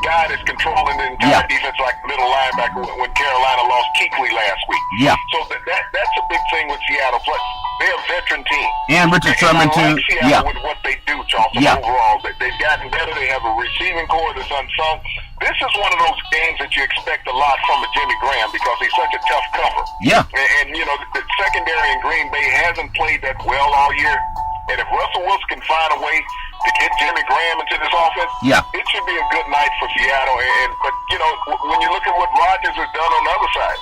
guy that's controlling the entire defense like middle linebacker when Carolina lost Kuechly last week. Yeah. So that's a big thing with Seattle. Plus, they're a veteran team. And Richard Sherman, too. Seattle with what they do, Charlton, Yeah. overall. They've gotten better. They have a receiving core that's unsung. This is one of those games that you expect a lot from a Jimmy Graham because he's such a tough cover. Yeah. And you know, the secondary in Green Bay hasn't played that well all year. And if Russell Wilson can find a way to get Jimmy Graham into this offense, it should be a good night for Seattle. But, you know, when you look at what Rodgers has done on the other side,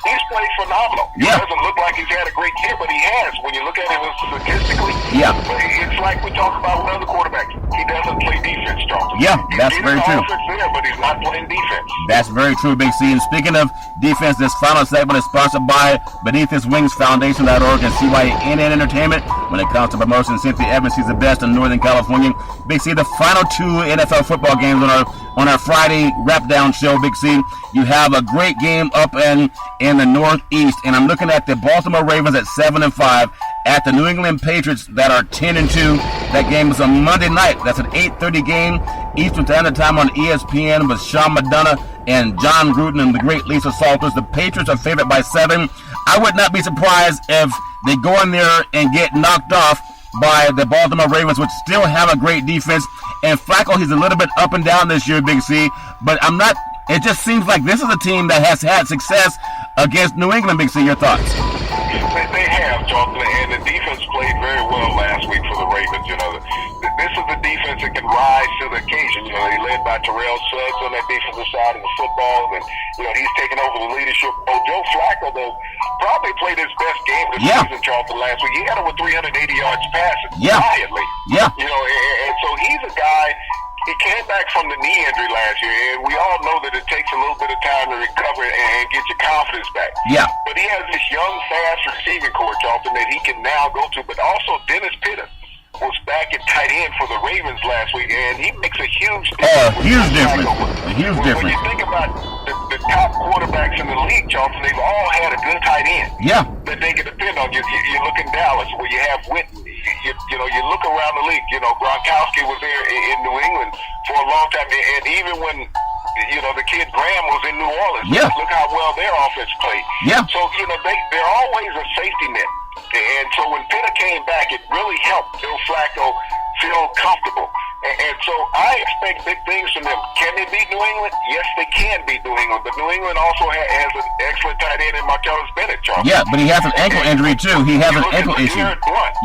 he's played phenomenal. It doesn't look like he's had a great year, but he has. When you look at him statistically, it's like we talk about with other quarterbacks. He doesn't play defense, Charlton. Yeah, that's very true. Offense there, but he's not playing defense. That's very true, Big C. And speaking of defense, this final segment is sponsored by BeneathHisWingsFoundation.org and CYNN Entertainment. When it comes to promotion, Cynthia Evans, she's the best in Northern California. Big C, the final 2 NFL football games on our Friday wrap-down show, Big C. You have a great game up in the Northeast, and I'm looking at the Baltimore Ravens at 7-5, at the New England Patriots that are 10-2. That game is on Monday night. That's an 8:30 game Eastern Standard Time on ESPN with Sean McDonough and John Gruden and the great Lisa Salters. The Patriots are favored by 7. I would not be surprised if they go in there and get knocked off by the Baltimore Ravens, which still have a great defense. And Flacco, he's a little bit up and down this year, Big C. But it just seems like this is a team that has had success against New England, Big C. Your thoughts? They have, Jonathan, and the defense played very well last week for the Ravens. You know, this is a defense that can rise to the occasion. You know, they led by Terrell Suggs on that defensive side of the football, and you know he's taken over the leadership. Oh, Joe Flacco, though, probably played his best game this season, Charlton, last week. He had over 380 yards passing, quietly. Yeah. You know, and so he's a guy. He came back from the knee injury last year, and we all know that it takes a little bit of time to recover and get your confidence back. Yeah. But he has this young, fast receiving core, Charlton, that he can now go to. But also, Dennis Pitta was back at tight end for the Ravens last week, and he makes a huge difference. Huge difference. A huge difference. When you think about the top quarterbacks in the league, Charlton, they've all had a good tight end. Yeah. That they can depend on. You look in Dallas, where you have Witten. You know, you look around the league, you know, Gronkowski was there in New England for a long time, and even when, you know, the kid Graham was in New Orleans, look how well their offense played. Yeah. So, you know, they're always a safety net. And so when Pitta came back, it really helped Joe Flacco feel comfortable. And so I expect big things from them. Can they beat New England? Yes, they can beat New England. But New England also has an excellent tight end in Martellus Bennett, Charles. Yeah, but he has an ankle injury, too. He has an ankle issue.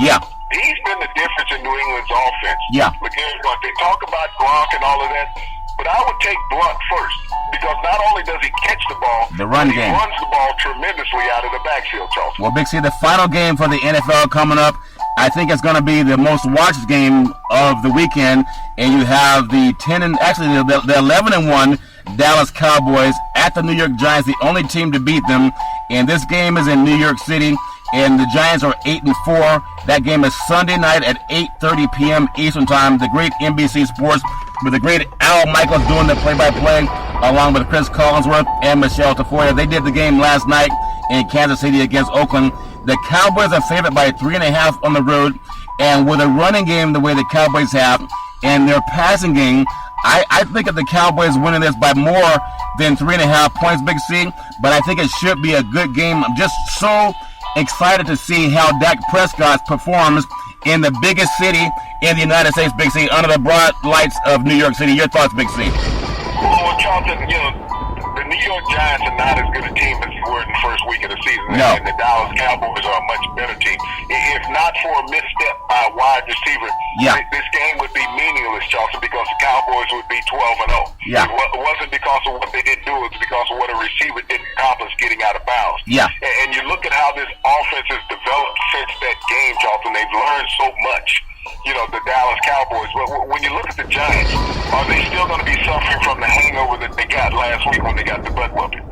Yeah. He's been the difference in New England's offense. Yeah. LeGarrette Blount. They talk about Gronk and all of that, but I would take Blount first because not only does he catch the ball, the run game. He runs the ball tremendously out of the backfield, Charles. Well, Big C, the final game for the NFL coming up I think it's going to be the most watched game of the weekend, and you have the 11-1 Dallas Cowboys at the New York Giants, the only team to beat them. And this game is in New York City, and the Giants are 8-4. That game is Sunday night at 8:30 p.m. Eastern Time. The great NBC Sports with the great Al Michaels doing the play-by-play, along with Chris Collinsworth and Michelle Tafoya. They did the game last night in Kansas City against Oakland. The Cowboys are favored by 3.5 on the road, and with a running game the way the Cowboys have, and their passing game, I think of the Cowboys winning this by more than 3.5 points, Big C, but I think it should be a good game. I'm just so excited to see how Dak Prescott performs in the biggest city in the United States, Big C, under the broad lights of New York City. Your thoughts, Big C? Well, Charlton, the New York Giants are not as good a team as they were in the first week of the season, No. and the Dallas Cowboys are a much better team. If not for a misstep by a wide receiver, this game would be meaningless, Charlton, because the Cowboys would be 12-0. Yeah. It wasn't because of what they didn't do, it was because of what a receiver didn't accomplish getting out of bounds. Yeah. And you look at how this offense has developed since that game, Charlton, they've learned so much. The Dallas Cowboys. But when you look at the Giants, are they still going to be suffering from the hangover that they got last week when they got the butt whooping?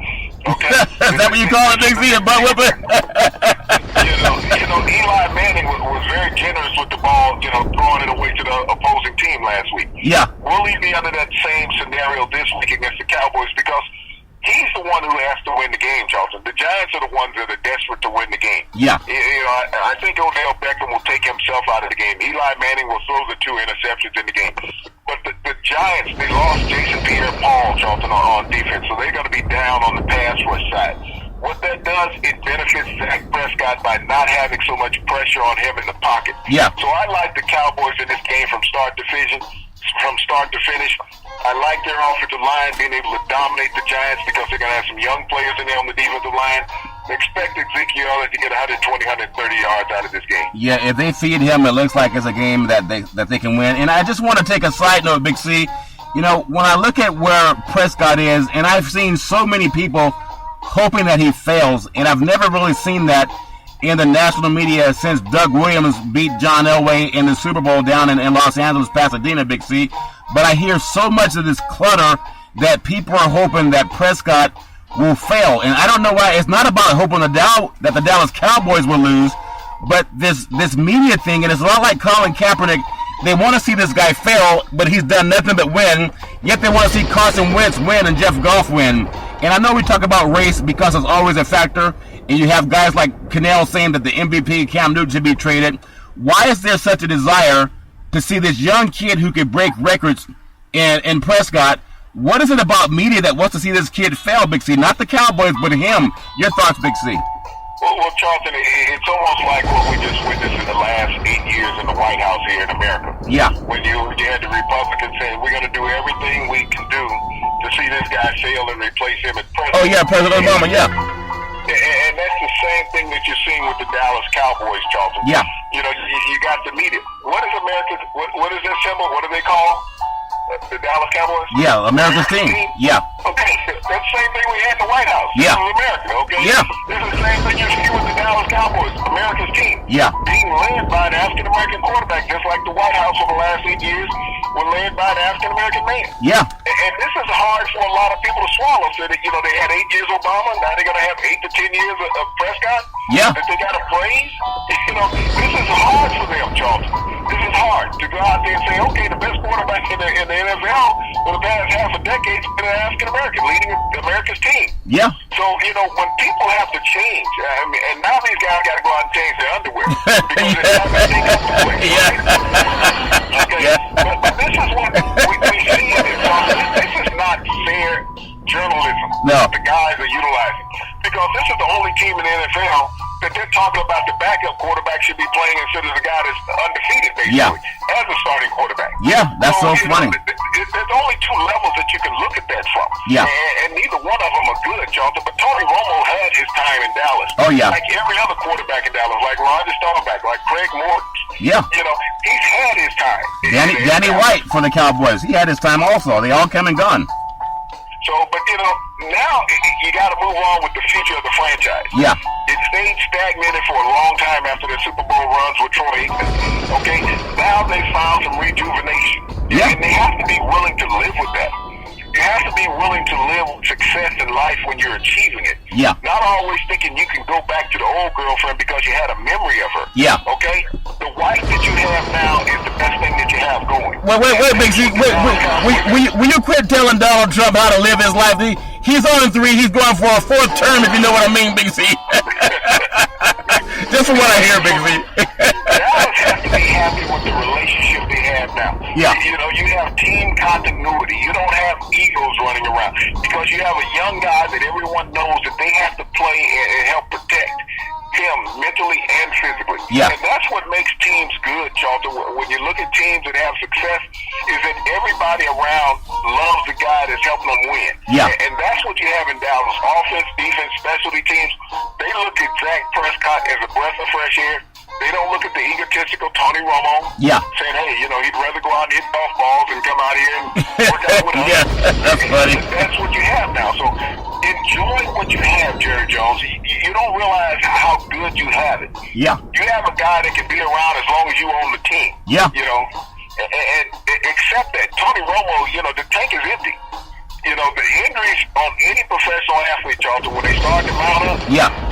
Okay? Is that what you call it, Big C, a butt whooping? Eli Manning was very generous with the ball, throwing it away to the opposing team last week. Yeah. Will he be under that same scenario this week against the Cowboys? Because he's the one who has to win the game, Charlton. The Giants are the ones that are desperate to win the game. Yeah. I think Odell Beckham will take himself out of the game. Eli Manning will throw the 2 interceptions in the game. But the Giants, they lost Jason Pierre-Paul, Charlton, on defense, so they're going to be down on the pass rush side. What that does, it benefits Dak Prescott by not having so much pressure on him in the pocket. Yeah. So I like the Cowboys in this game from start to finish. I like their offensive line being able to dominate the Giants because they're going to have some young players in there on the defensive line. Expect Ezekiel Elliott to get 120, 130 yards out of this game. Yeah, if they feed him, it looks like it's a game that they can win. And I just want to take a side note, Big C. When I look at where Prescott is, and I've seen so many people hoping that he fails, and I've never really seen that in the national media since Doug Williams beat John Elway in the Super Bowl down in Los Angeles, Pasadena, Big C. But I hear so much of this clutter that people are hoping that Prescott will fail. And I don't know why. It's not about hoping that the Dallas Cowboys will lose, but this media thing, and it's a lot like Colin Kaepernick. They want to see this guy fail, but he's done nothing but win. Yet they want to see Carson Wentz win and Jeff Goff win. And I know we talk about race because it's always a factor, and you have guys like Cannell saying that the MVP Cam Newton should be traded. Why is there such a desire to see this young kid who could break records in Prescott? What is it about media that wants to see this kid fail, Big C? Not the Cowboys, but him. Your thoughts, Big C? Well, Charlton, it's almost like what we just witnessed in the last 8 years in the White House here in America. Yeah. When you had the Republicans saying, we're going to do everything we can do to see this guy fail and replace him as president. Oh, yeah, President Obama, yeah. And that's the same thing that you're seeing with the Dallas Cowboys, Charlton. Yeah. You got the media. What is America's, what is their symbol? What do they call the Dallas Cowboys? Yeah, America's team. Yeah. Okay, that's the same thing we had in the White House. Yeah. This is America, okay? Yeah. This is the same thing you see with the Dallas Cowboys, America's team. Yeah. Being led by an African-American quarterback, just like the White House for the last 8 years were led by an African-American man. Yeah. And this is hard for a lot of people to swallow. So that, they had 8 years Obama, now they're going to have 8 to 10 years of Prescott. Yeah. That they got to praise. This is hard for them, Charlton. This is hard to go out there and say, okay, the best quarterback in the NFL for the past half a decade has been an African-American leading America's team. Yeah. So, when people have to change, and now these guys got to go out and change their underwear because they're not going to take up the weight. Yeah. Right? Okay. Yeah. But this is what we see in it. This is not fair journalism No. that the guys are utilizing. Because this is the only team in the NFL that they're talking about the backup quarterback should be playing instead of the guy that's undefeated, basically, as a starting quarterback. Yeah, that's so funny. There's only 2 levels that you can look at that from. Yeah. And neither one of them are good, Charlton. But Tony Romo had his time in Dallas. Oh, yeah. Like every other quarterback in Dallas, like Roger Staubach, like Craig Morton. Yeah. He's had his time. Danny White for the Cowboys. He had his time also. They all come and gone. So, but now you got to move on with the future of the franchise. Yeah. It stayed stagnated for a long time after the Super Bowl runs with Troy Aikman. Okay, now they found some rejuvenation. Yeah. And they have to be willing to live with that. You have to be willing to live success in life when you're achieving it. Yeah. Not always thinking you can go back to the old girlfriend because you had a memory of her. Yeah. Okay? The wife that you have now is the best thing that you have going. Wait, Big C. Will you quit telling Donald Trump how to live his life? He's on 3. He's going for a 4th term, if you know what I mean, Big C. Just from what I hear, Big C. Dallas has to be happy with the relationship they have now. Yeah. You have team continuity. You don't have egos running around because you have a young guy that everyone knows that they have to play and help protect him mentally and physically. Yeah. And that's what makes teams good, Charlton. When you look at teams that have success, is that everybody around loves the guy that's helping them win. Yeah. And that's what you have in Dallas. Offense, defense, specialty teams, they look at Dak Prescott as a breath of fresh air. They don't look at the egotistical Tony Romo saying, hey, he'd rather go out and hit golf balls and come out here and work out with us. Yeah, that's funny. That's what you have now. So enjoy what you have, Jerry Jones. You don't realize how good you have it. Yeah. You have a guy that can be around as long as you own the team. Yeah. And except that Tony Romo, the tank is empty. The injuries on any professional athlete, Charlton, when they start to mount up,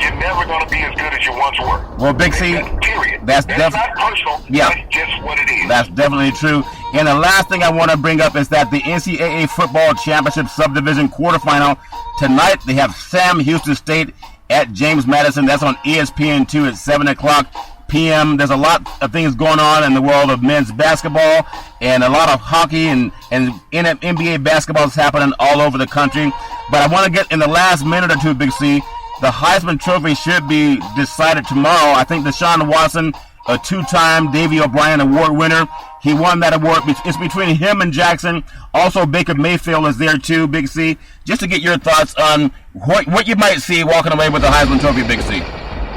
you're never going to be as good as you once were. Well, Big C, period. That's not personal. Yeah. That's just what it is. That's definitely true. And the last thing I want to bring up is that the NCAA Football Championship Subdivision quarterfinal tonight, they have Sam Houston State at James Madison. That's on ESPN2 at 7 o'clock p.m. There's a lot of things going on in the world of men's basketball and a lot of hockey and NBA basketball is happening all over the country. But I want to get in the last minute or two, Big C, the Heisman Trophy should be decided tomorrow. I think Deshaun Watson, a 2-time Davey O'Brien Award winner, he won that award. It's between him and Jackson. Also, Baker Mayfield is there too, Big C. Just to get your thoughts on what you might see walking away with the Heisman Trophy, Big C.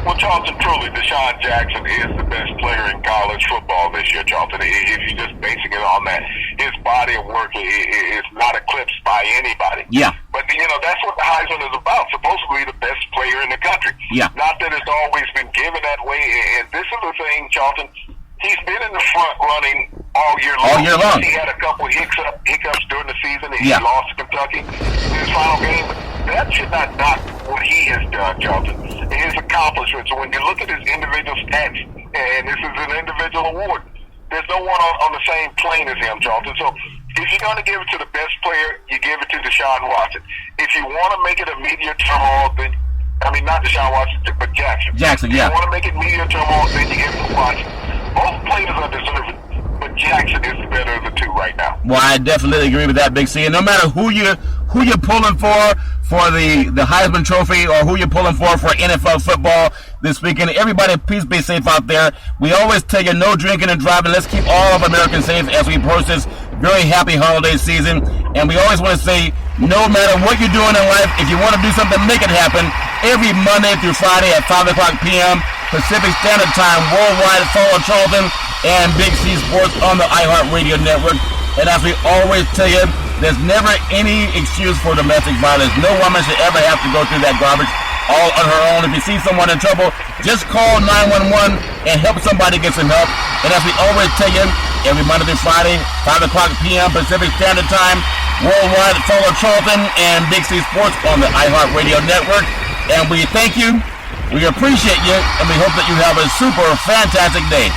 Well, Charlton, truly, Deshaun Jackson is the best player in college football this year, Charlton. If you're just basing it on that, his body of work is not eclipsed by anybody. Yeah. But, that's what the Heisman is about, supposedly the best player in the country. Yeah. Not that it's always been given that way. And this is the thing, Charlton, he's been in the front running all year long. All year long. He had a couple hiccups during the season. He lost to Kentucky in his final game. That should not knock what he has done, Charlton, his accomplishments. So when you look at his individual stats, and this is an individual award, there's no one on the same plane as him, Charlton. So if you're going to give it to the best player, you give it to Deshaun Watson. If you want to make it a media turmoil, then not Deshaun Watson, but Jackson. Jackson, If you want to make it media turmoil, then you give it to Watson. Both players are deserving, but Jackson is the better of the two right now. Well, I definitely agree with that, Big C. And no matter who you're pulling for the Heisman Trophy or who you're pulling for NFL football this weekend, everybody, please be safe out there. We always tell you no drinking and driving. Let's keep all of Americans safe as we approach this very happy holiday season. And we always want to say, no matter what you're doing in life, if you want to do something, make it happen. Every Monday through Friday at 5 o'clock p.m. Pacific Standard Time worldwide. Follow Charlton and Big C Sports on the iHeartRadio network. And as we always tell you, there's never any excuse for domestic violence. No woman should ever have to go through that garbage all on her own. If you see someone in trouble, just call 911 and help somebody get some help. And as we always tell you, every Monday through Friday, 5 o'clock p.m. Pacific Standard Time, worldwide, follow Charlton and Big C Sports on the iHeartRadio network. And we thank you, we appreciate you, and we hope that you have a super fantastic day.